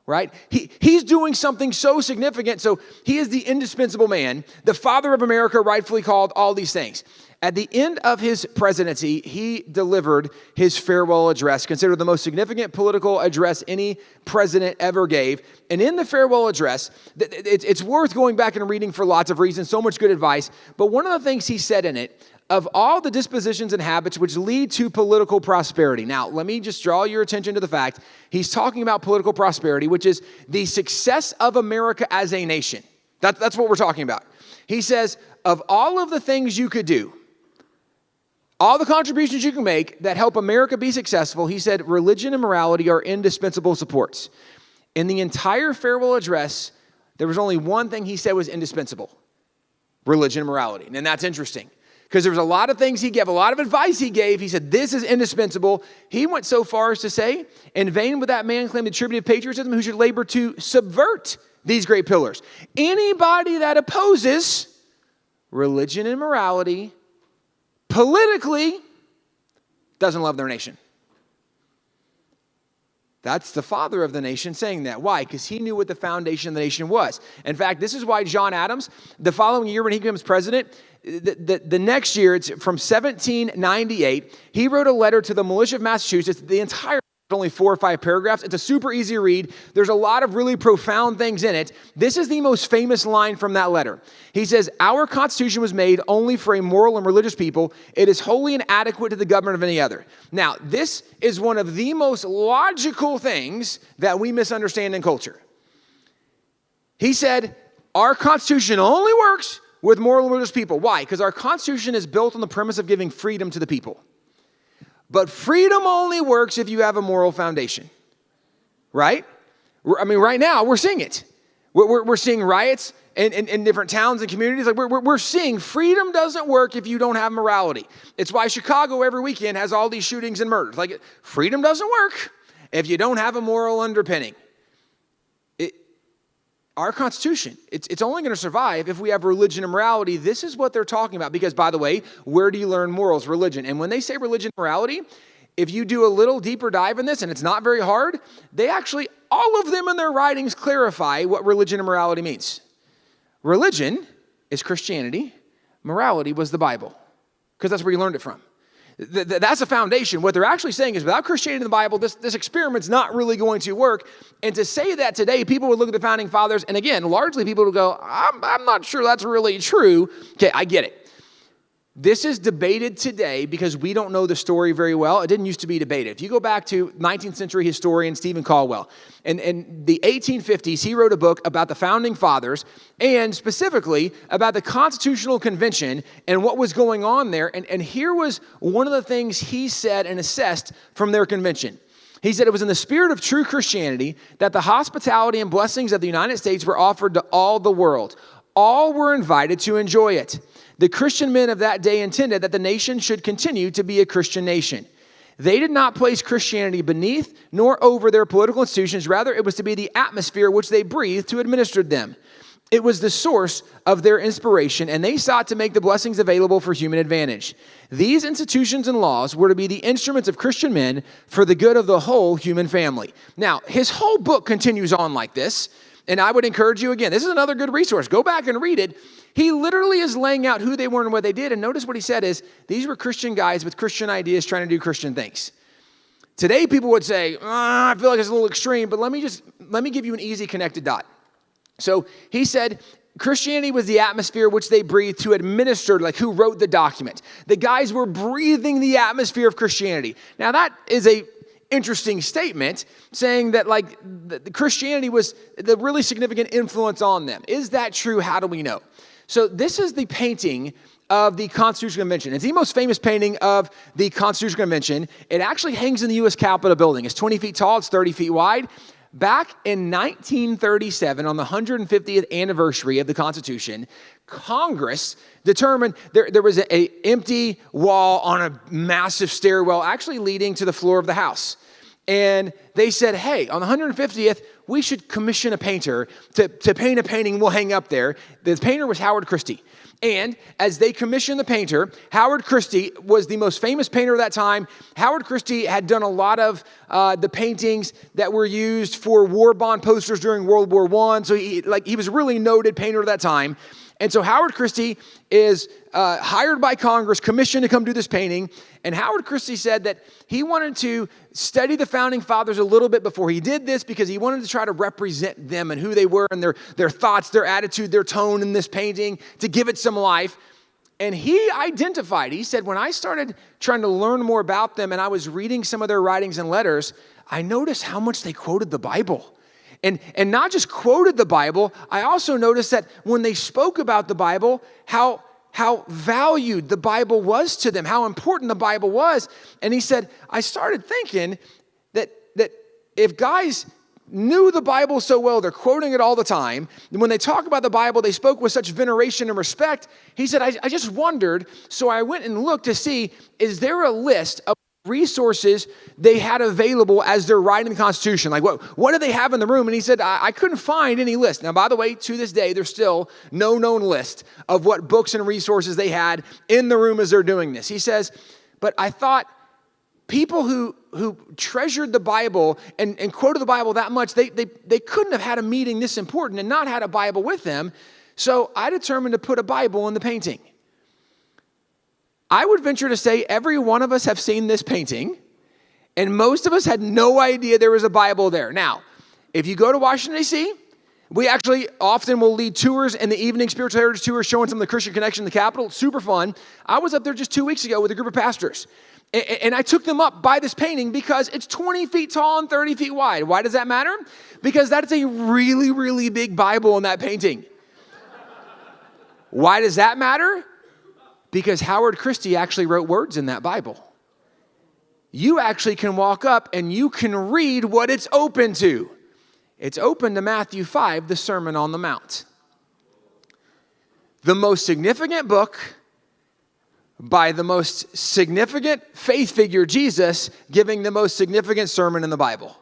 right? He's doing something so significant. So he is the indispensable man, the father of America, rightfully called all these things. At the end of his presidency, he delivered his farewell address, considered the most significant political address any president ever gave. And in the farewell address, it's worth going back and reading for lots of reasons, so much good advice. But one of the things he said in it, of all the dispositions and habits which lead to political prosperity. Now, let me just draw your attention to the fact he's talking about political prosperity, which is the success of America as a nation. That's what we're talking about. He says, of all of the things you could do, all the contributions you can make that help America be successful, he said religion and morality are indispensable supports. In the entire farewell address, there was only one thing he said was indispensable: religion and morality. And that's interesting, because there was a lot of things he gave, a lot of advice he gave. He said, this is indispensable. He went so far as to say, in vain would that man claim the tribute of patriotism who should labor to subvert these great pillars. Anybody that opposes religion and morality politically doesn't love their nation. That's the father of the nation saying that. Why? Because he knew what the foundation of the nation was. In fact, this is why John Adams, the following year when he becomes president, the next year, it's from 1798, he wrote a letter to the militia of Massachusetts. The entire only 4 or 5 paragraphs. It's a super easy read. There's a lot of really profound things in it. This is the most famous line from that letter. He says, our Constitution was made only for a moral and religious people. It is wholly inadequate to the government of any other. Now, this is one of the most logical things that we misunderstand in culture. He said, our Constitution only works with moral and religious people. Why? Because our Constitution is built on the premise of giving freedom to the people. But freedom only works if you have a moral foundation, right? I mean, right now, we're seeing it. We're seeing riots in different towns and communities. Like we're seeing freedom doesn't work if you don't have morality. It's why Chicago every weekend has all these shootings and murders. Like freedom doesn't work if you don't have a moral underpinning. Our Constitution, it's only going to survive if we have religion and morality. This is what they're talking about. Because, by the way, where do you learn morals? Religion. And when they say religion and morality, if you do a little deeper dive in this, and it's not very hard, they actually, all of them in their writings clarify what religion and morality means. Religion is Christianity. Morality was the Bible, because that's where you learned it from. That's a foundation. What they're actually saying is without Christianity in the Bible, this experiment's not really going to work. And to say that today, people would look at the founding fathers, and again, largely people would go, I'm not sure that's really true. Okay, I get it. This is debated today because we don't know the story very well. It didn't used to be debated. If you go back to 19th century historian Stephen Caldwell, in the 1850s, he wrote a book about the founding fathers and specifically about the Constitutional Convention and what was going on there. And here was one of the things he said and assessed from their convention. He said it was in the spirit of true Christianity that the hospitality and blessings of the United States were offered to all the world. All were invited to enjoy it. The Christian men of that day intended that the nation should continue to be a Christian nation. They did not place Christianity beneath nor over their political institutions. Rather, it was to be the atmosphere which they breathed to administer them. It was the source of their inspiration, and they sought to make the blessings available for human advantage. These institutions and laws were to be the instruments of Christian men for the good of the whole human family. Now, his whole book continues on like this, and I would encourage you again, this is another good resource. Go back and read it. He literally is laying out who they were and what they did. And notice what he said is, these were Christian guys with Christian ideas trying to do Christian things. Today, people would say, I feel like it's a little extreme, but let me give you an easy connected dot. So he said, Christianity was the atmosphere which they breathed to administer, like who wrote the document. The guys were breathing the atmosphere of Christianity. Now that is a interesting statement, saying that like the Christianity was the really significant influence on them. Is that true? How do we know? So this is the painting of the Constitutional Convention. It's the most famous painting of the Constitutional Convention. It actually hangs in the U.S. Capitol building. It's 20 feet tall. It's 30 feet wide. Back in 1937, on the 150th anniversary of the Constitution, Congress determined there was an empty wall on a massive stairwell actually leading to the floor of the House. And they said, hey, on the 150th, we should commission a painter to paint a painting we'll hang up there. The painter was Howard Christie. And as they commissioned the painter, Howard Christie was the most famous painter of that time. Howard Christie had done a lot of the paintings that were used for war bond posters during World War I. So he was a really noted painter of that time. And so Howard Christie is hired by Congress, commissioned to come do this painting. And Howard Christie said that he wanted to study the Founding Fathers a little bit before he did this because he wanted to try to represent them and who they were and their thoughts, their attitude, their tone in this painting to give it some life. And he identified, he said, when I started trying to learn more about them and I was reading some of their writings and letters, I noticed how much they quoted the Bible. And not just quoted the Bible, I also noticed that when they spoke about the Bible, how valued the Bible was to them, how important the Bible was. And he said, I started thinking that if guys knew the Bible so well, they're quoting it all the time, and when they talk about the Bible, they spoke with such veneration and respect. He said, I just wondered, so I went and looked to see, is there a list of resources they had available as they're writing the Constitution? Like what do they have in the room? And he said, I couldn't find any list. Now, by the way, to this day, there's still no known list of what books and resources they had in the room as they're doing this. He says, but I thought people who treasured the Bible and quoted the Bible that much, they couldn't have had a meeting this important and not had a Bible with them. So I determined to put a Bible in the painting. I would venture to say every one of us have seen this painting, and most of us had no idea there was a Bible there. Now, if you go to Washington, D.C., we actually often will lead tours in the evening, spiritual heritage tours, showing some of the Christian connection in the Capitol. Super fun. I was up there just 2 weeks ago with a group of pastors, and I took them up by this painting because it's 20 feet tall and 30 feet wide. Why does that matter? Because that is a really, really big Bible in that painting. Why does that matter? Because Howard Christie actually wrote words in that Bible. You actually can walk up and you can read what it's open to. It's open to Matthew 5, the Sermon on the Mount. The most significant book by the most significant faith figure, Jesus, giving the most significant sermon in the Bible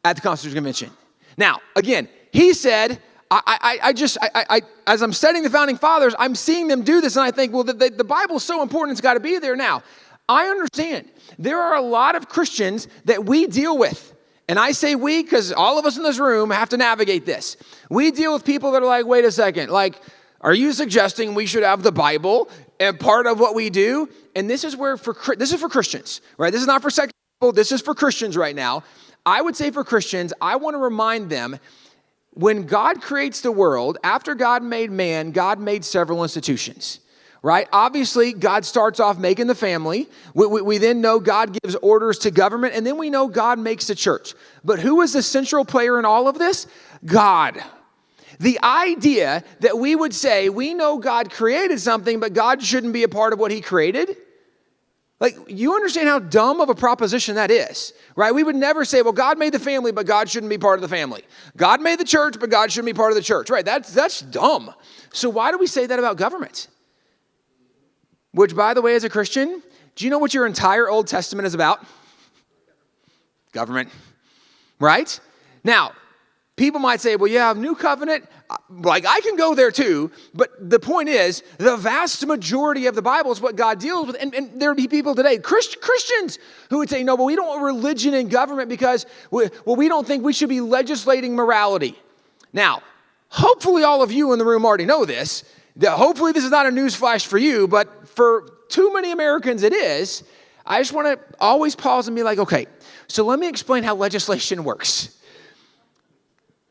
at the Constitutional Convention. Now, again, he said, as I'm studying the Founding Fathers, I'm seeing them do this, and I think, well, the Bible's so important, it's got to be there. Now, I understand there are a lot of Christians that we deal with, and I say we because all of us in this room have to navigate this. We deal with people that are like, wait a second, like, Are you suggesting we should have the Bible and part of what we do? And this is this is for Christians, right? This is not for secular people. This is for Christians right now. I would say for Christians, I want to remind them, when God creates the world, after God made man, God made several institutions, right? Obviously, God starts off making the family. We then know God gives orders to government, and then we know God makes the church. But who is the central player in all of this? God. The idea that we would say, we know God created something, but God shouldn't be a part of what he created. Like, you understand how dumb of a proposition that is, right? We would never say, well, God made the family, but God shouldn't be part of the family. God made the church, but God shouldn't be part of the church, right? That's dumb. So why do we say that about government? Which, by the way, as a Christian, do you know what your entire Old Testament is about? Government, right? Now, people might say, well, yeah, new covenant, like I can go there too, but the point is, the vast majority of the Bible is what God deals with, and there would be people today, Christians, who would say, no, but we don't want religion and government because, we don't think we should be legislating morality. Now, hopefully all of you in the room already know this. Hopefully this is not a newsflash for you, but for too many Americans it is. I just want to always pause and be like, okay, so let me explain how legislation works.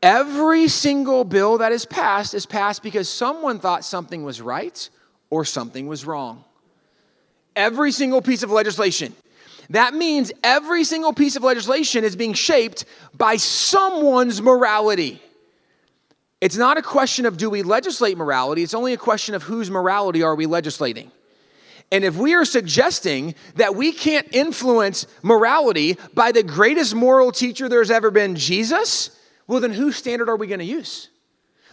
Every single bill that is passed because someone thought something was right or something was wrong. Every single piece of legislation. That means every single piece of legislation is being shaped by someone's morality. It's not a question of do we legislate morality, it's only a question of whose morality are we legislating. And if we are suggesting that we can't influence morality by the greatest moral teacher there's ever been, Jesus, well, then whose standard are we going to use?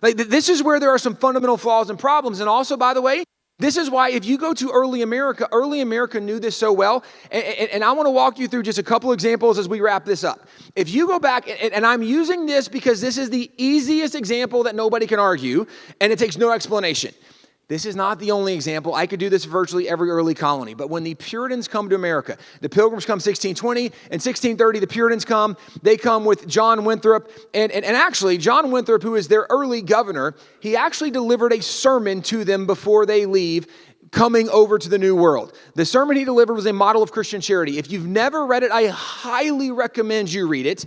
Like, this is where there are some fundamental flaws and problems. And also, by the way, this is why if you go to early America knew this so well. And I want to walk you through just a couple examples as we wrap this up. If you go back, and I'm using this because this is the easiest example that nobody can argue, and it takes no explanation. This is not the only example. I could do this virtually every early colony. But when the Puritans come to America, the Pilgrims come 1620, and 1630 the Puritans come. They come with John Winthrop. And actually, John Winthrop, who is their early governor, he actually delivered a sermon to them before they leave, coming over to the New World. The sermon he delivered was a model of Christian charity. If you've never read it, I highly recommend you read it.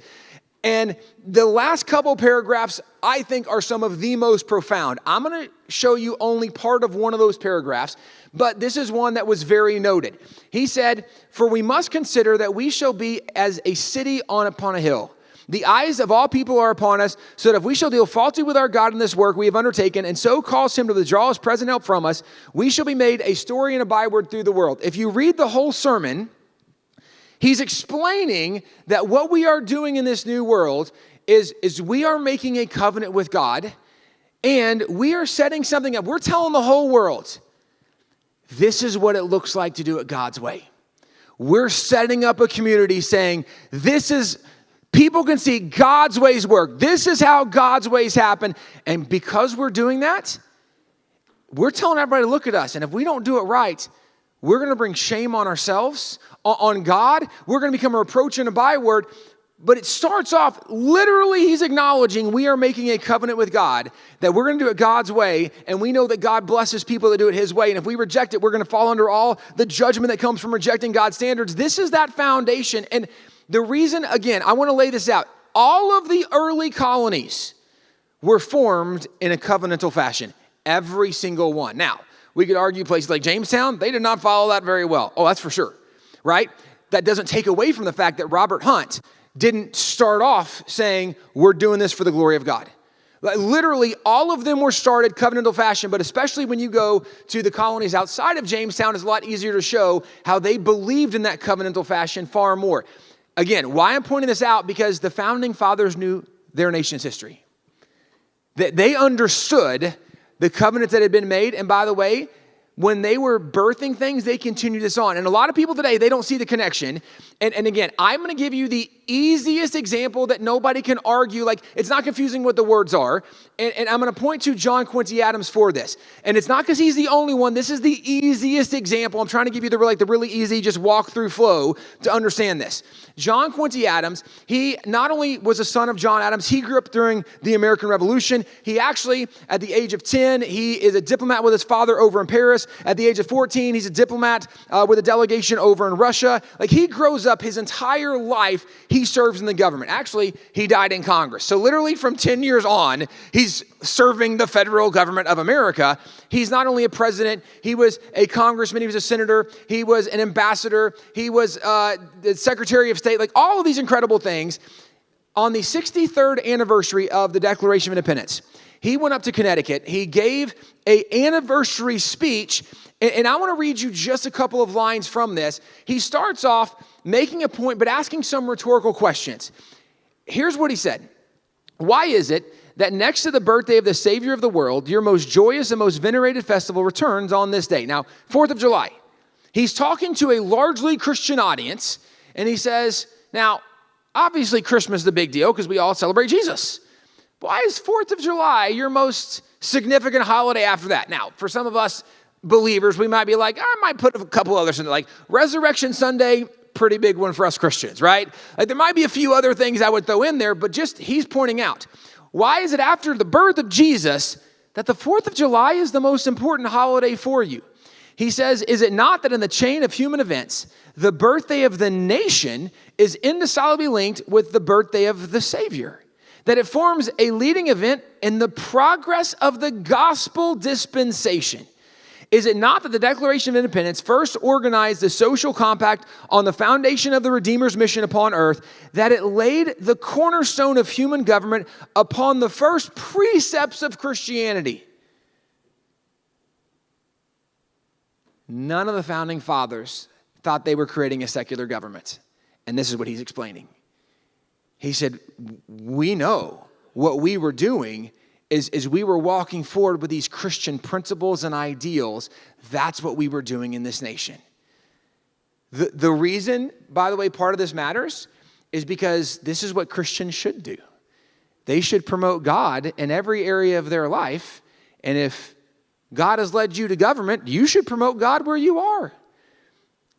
And the last couple paragraphs, I think, are some of the most profound. I'm going to show you only part of one of those paragraphs, but this is one that was very noted. He said, "For we must consider that we shall be as a city upon a hill. The eyes of all people are upon us, so that if we shall deal faulty with our God in this work we have undertaken, and so cause him to withdraw his present help from us, we shall be made a story and a byword through the world." If you read the whole sermon, he's explaining that what we are doing in this new world is we are making a covenant with God, and we are setting something up. We're telling the whole world, this is what it looks like to do it God's way. We're setting up a community saying, people can see God's ways work. This is how God's ways happen. And because we're doing that, we're telling everybody to look at us. And if we don't do it right, we're going to bring shame on ourselves, on God. We're going to become a reproach and a byword. But it starts off, literally, he's acknowledging we are making a covenant with God, that we're going to do it God's way, and we know that God blesses people that do it his way. And if we reject it, we're going to fall under all the judgment that comes from rejecting God's standards. This is that foundation. And the reason, again, I want to lay this out. All of the early colonies were formed in a covenantal fashion. Every single one. Now, we could argue places like Jamestown, they did not follow that very well. Oh, that's for sure, right? That doesn't take away from the fact that Robert Hunt didn't start off saying, we're doing this for the glory of God. Literally, all of them were started covenantal fashion, but especially when you go to the colonies outside of Jamestown, it's a lot easier to show how they believed in that covenantal fashion far more. Again, why I'm pointing this out, because the founding fathers knew their nation's history. They understood the covenants that had been made, and by the way, when they were birthing things, they continued this on. And a lot of people today, they don't see the connection. And again, I'm going to give you the easiest example that nobody can argue. Like, it's not confusing what the words are. And I'm going to point to John Quincy Adams for this. And it's not because he's the only one. This is the easiest example. I'm trying to give you the really easy, just walk through flow to understand this. John Quincy Adams, he not only was a son of John Adams, he grew up during the American Revolution. He actually, at the age of 10, he is a diplomat with his father over in Paris. At the age of 14, he's a diplomat with a delegation over in Russia. Like, he grows up, his entire life, he serves in the government. Actually, he died in Congress. So literally from 10 years on, he's serving the federal government of America. He's not only a president, he was a congressman, he was a senator, he was an ambassador, he was the Secretary of State, like all of these incredible things. On the 63rd anniversary of the Declaration of Independence, he went up to Connecticut. He gave an anniversary speech, and I want to read you just a couple of lines from this. He starts off making a point, but asking some rhetorical questions. Here's what he said. Why is it that next to the birthday of the Savior of the world, your most joyous and most venerated festival returns on this day? Now, 4th of July. He's talking to a largely Christian audience, and he says, now, obviously Christmas is the big deal because we all celebrate Jesus. Why is 4th of July your most significant holiday after that? Now, for some of us believers, we might be like, I might put a couple others in there, like Resurrection Sunday, pretty big one for us Christians, right? Like, there might be a few other things I would throw in there, but just he's pointing out, why is it after the birth of Jesus that the 4th of July is the most important holiday for you? He says, is it not that in the chain of human events, the birthday of the nation is indissolubly linked with the birthday of the Savior? That it forms a leading event in the progress of the gospel dispensation? Is it not that the Declaration of Independence first organized the social compact on the foundation of the Redeemer's mission upon earth, that it laid the cornerstone of human government upon the first precepts of Christianity? None of the founding fathers thought they were creating a secular government. And this is what he's explaining. He said, we know what we were doing is we were walking forward with these Christian principles and ideals. That's what we were doing in this nation. The reason, by the way, part of this matters is because this is what Christians should do. They should promote God in every area of their life. And if God has led you to government, you should promote God where you are.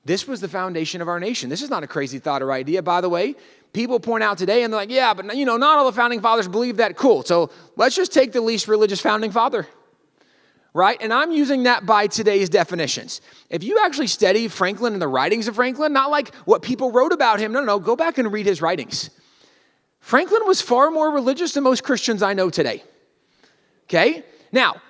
This was the foundation of our nation. This is not a crazy thought or idea, by the way. People point out today and they're like, yeah, but not all the founding fathers believe that. Cool. So let's just take the least religious founding father, right? And I'm using that by today's definitions. If you actually study Franklin and the writings of Franklin, not like what people wrote about him. No, go back and read his writings. Franklin was far more religious than most Christians I know today. Okay? Now,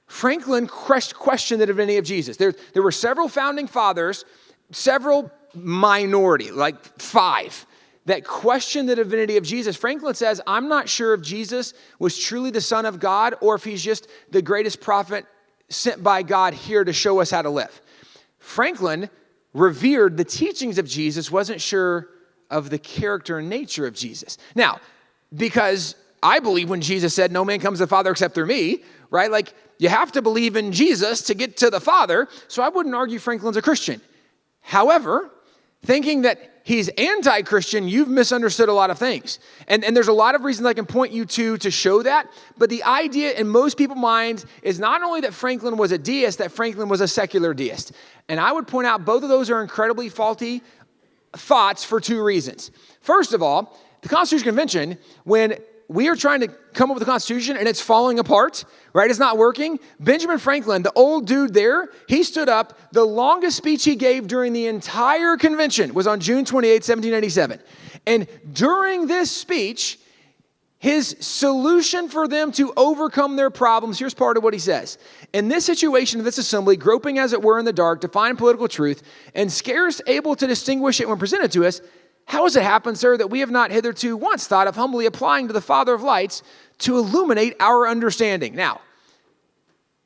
Franklin questioned the divinity of Jesus. There were several founding fathers, several minority, like 5, that questioned the divinity of Jesus. Franklin says, I'm not sure if Jesus was truly the Son of God or if he's just the greatest prophet sent by God here to show us how to live. Franklin revered the teachings of Jesus, wasn't sure of the character and nature of Jesus. Now, because I believe when Jesus said, no man comes to the Father except through me, right? Like, you have to believe in Jesus to get to the Father. So I wouldn't argue Franklin's a Christian. However, thinking that he's anti-Christian, you've misunderstood a lot of things. And there's a lot of reasons I can point you to show that. But the idea in most people's minds is not only that Franklin was a deist, that Franklin was a secular deist. And I would point out both of those are incredibly faulty thoughts for 2 reasons. First of all, the Constitutional Convention, when we are trying to come up with a constitution and it's falling apart, right? It's not working. Benjamin Franklin, the old dude there, he stood up. The longest speech he gave during the entire convention was on June 28, 1787. And during this speech, his solution for them to overcome their problems, here's part of what he says. In this situation of this assembly, groping as it were in the dark to find political truth and scarce able to distinguish it when presented to us, how has it happened, sir, that we have not hitherto once thought of humbly applying to the Father of lights to illuminate our understanding? Now,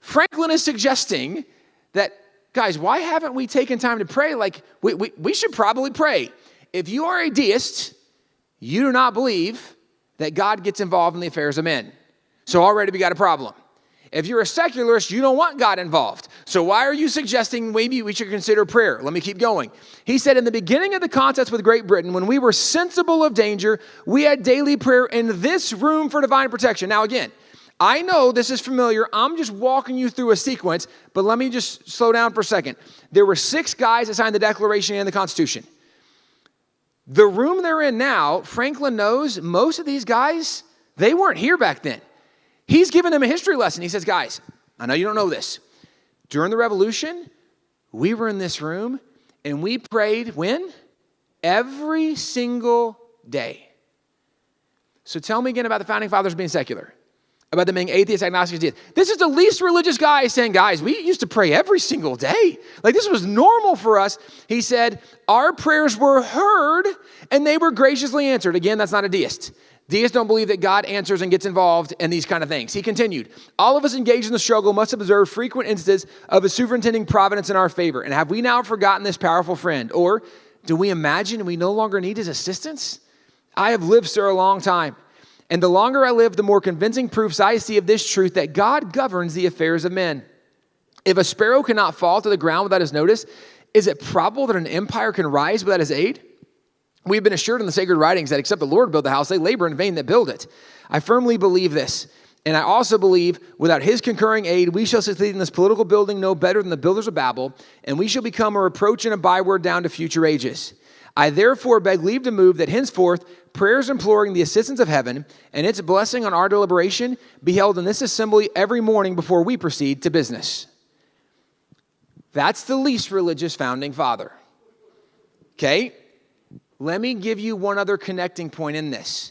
Franklin is suggesting that, guys, why haven't we taken time to pray? Like, we should probably pray. If you are a deist, you do not believe that God gets involved in the affairs of men. So already we got a problem. If you're a secularist, you don't want God involved. So why are you suggesting maybe we should consider prayer? Let me keep going. He said, in the beginning of the contest with Great Britain, when we were sensible of danger, we had daily prayer in this room for divine protection. Now again, I know this is familiar. I'm just walking you through a sequence, but let me just slow down for a second. There were 6 guys that signed the Declaration and the Constitution. The room they're in now, Franklin knows most of these guys, they weren't here back then. He's giving them a history lesson. He says, guys, I know you don't know this. During the Revolution, we were in this room and we prayed when? Every single day. So tell me again about the Founding Fathers being secular, about them being atheists, agnostics, deists. This is the least religious guy saying, guys, we used to pray every single day. Like this was normal for us. He said, our prayers were heard and they were graciously answered. Again, that's not a deist. Deists don't believe that God answers and gets involved in these kind of things. He continued, all of us engaged in the struggle must observe frequent instances of a superintending providence in our favor. And have we now forgotten this powerful friend? Or do we imagine we no longer need his assistance? I have lived, sir, a long time. And the longer I live, the more convincing proofs I see of this truth that God governs the affairs of men. If a sparrow cannot fall to the ground without his notice, is it probable that an empire can rise without his aid? We have been assured in the sacred writings that except the Lord build the house, they labor in vain that build it. I firmly believe this. And I also believe without his concurring aid, we shall succeed in this political building no better than the builders of Babel, and we shall become a reproach and a byword down to future ages. I therefore beg leave to move that henceforth prayers imploring the assistance of heaven and its blessing on our deliberation be held in this assembly every morning before we proceed to business. That's the least religious founding father. Okay? Let me give you one other connecting point in this.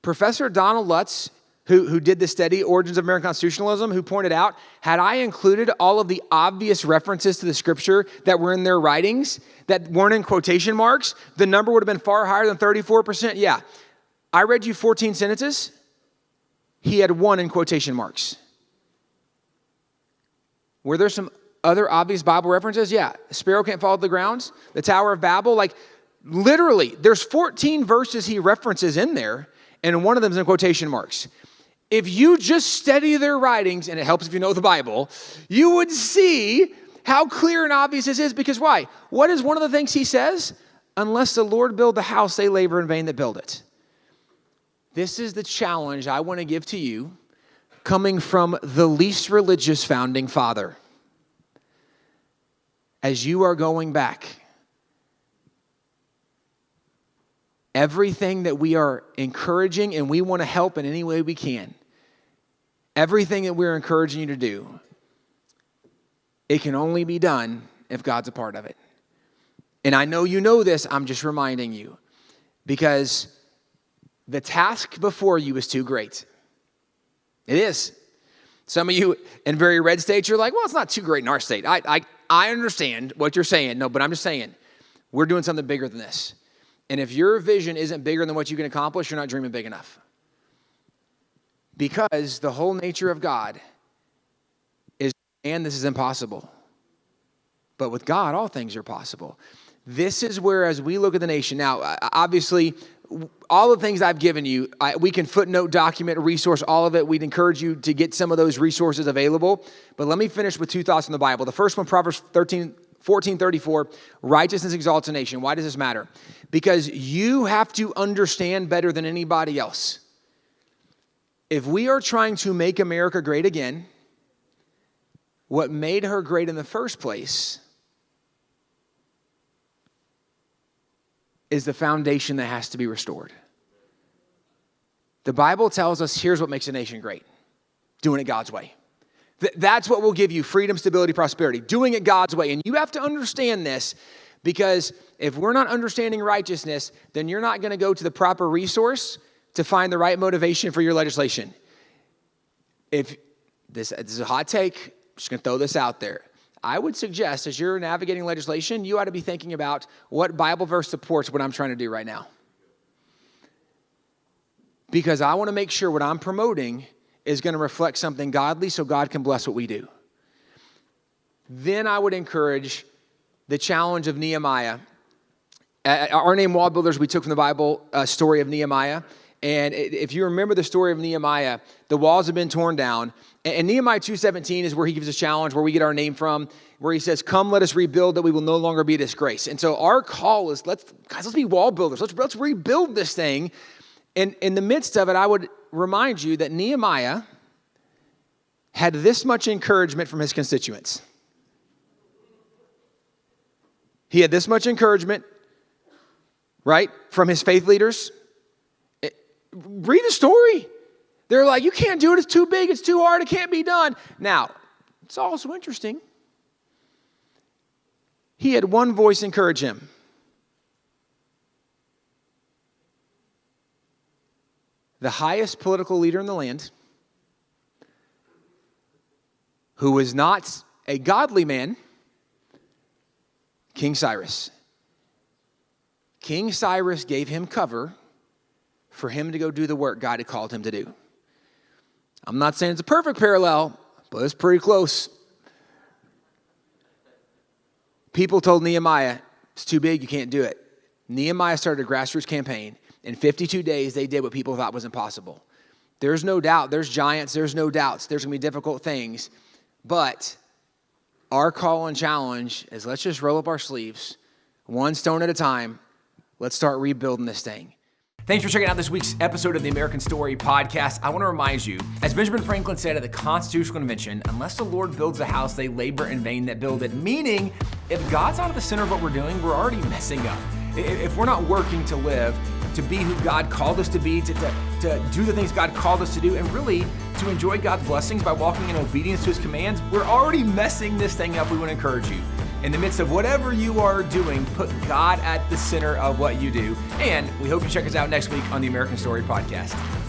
Professor Donald Lutz, who did the study, Origins of American Constitutionalism, who pointed out, had I included all of the obvious references to the scripture that were in their writings that weren't in quotation marks, the number would have been far higher than 34%. Yeah. I read you 14 sentences. He had 1 in quotation marks. Were there some other obvious Bible references? Yeah. The sparrow can't fall to the ground. The Tower of Babel. Like, literally, there's 14 verses he references in there, and one of them is in quotation marks. If you just study their writings, and it helps if you know the Bible, you would see how clear and obvious this is. Because why? What is one of the things he says? Unless the Lord build the house, they labor in vain that build it. This is the challenge I want to give to you, coming from the least religious founding father. As you are going back, everything that we are encouraging and we want to help in any way we can, everything that we're encouraging you to do, it can only be done if God's a part of it. And I know you know this, I'm just reminding you, because the task before you is too great. It is. Some of you in very red states, you're like, well, it's not too great in our state. I understand what you're saying. No, but I'm just saying, we're doing something bigger than this. And if your vision isn't bigger than what you can accomplish, you're not dreaming big enough. Because the whole nature of God is, and this is impossible. But with God, all things are possible. This is where, as we look at the nation, now, obviously, all the things I've given you, we can footnote, document, resource, all of it. We'd encourage you to get some of those resources available. But let me finish with 2 thoughts from the Bible. The first one, Proverbs 14:34, righteousness exalts a nation. Why does this matter? Because you have to understand better than anybody else. If we are trying to make America great again, what made her great in the first place is the foundation that has to be restored. The Bible tells us here's what makes a nation great: doing it God's way. That's what will give you freedom, stability, prosperity, doing it God's way. And you have to understand this, because if we're not understanding righteousness, then you're not going to go to the proper resource to find the right motivation for your legislation. If this is a hot take, I'm just going to throw this out there. I would suggest, as you're navigating legislation, you ought to be thinking about what Bible verse supports what I'm trying to do right now. Because I want to make sure what I'm promoting is going to reflect something godly so God can bless what we do. Then I would encourage the challenge of Nehemiah. Our name Wall Builders, we took from the Bible story of Nehemiah. And if you remember the story of Nehemiah, the walls have been torn down. And Nehemiah 2:17 is where he gives a challenge, where we get our name from, where he says, come, let us rebuild, that we will no longer be a disgrace. And so our call is, let's be wall builders. Let's rebuild this thing. And in the midst of it, I would remind you that Nehemiah had this much encouragement from his constituents. He had this much encouragement, right, from his faith leaders. Read the story. They're like, you can't do it. It's too big. It's too hard. It can't be done. Now, it's also interesting. He had one voice encourage him. The highest political leader in the land, who was not a godly man, King Cyrus. King Cyrus gave him cover for him to go do the work God had called him to do. I'm not saying it's a perfect parallel, but it's pretty close. People told Nehemiah, it's too big, you can't do it. Nehemiah started a grassroots campaign. In 52 days, they did what people thought was impossible. There's no doubt, there's giants, there's no doubts, there's going to be difficult things. But our call and challenge is, let's just roll up our sleeves, one stone at a time. Let's start rebuilding this thing. Thanks for checking out this week's episode of the American Story podcast. I want to remind you, as Benjamin Franklin said at the Constitutional Convention, unless the Lord builds a house, they labor in vain that build it. Meaning, if God's not at the center of what we're doing, we're already messing up. If we're not working to live, to be who God called us to be, to do the things God called us to do, and really to enjoy God's blessings by walking in obedience to his commands, we're already messing this thing up. We want to encourage you. In the midst of whatever you are doing, put God at the center of what you do. And we hope you check us out next week on the American Story podcast.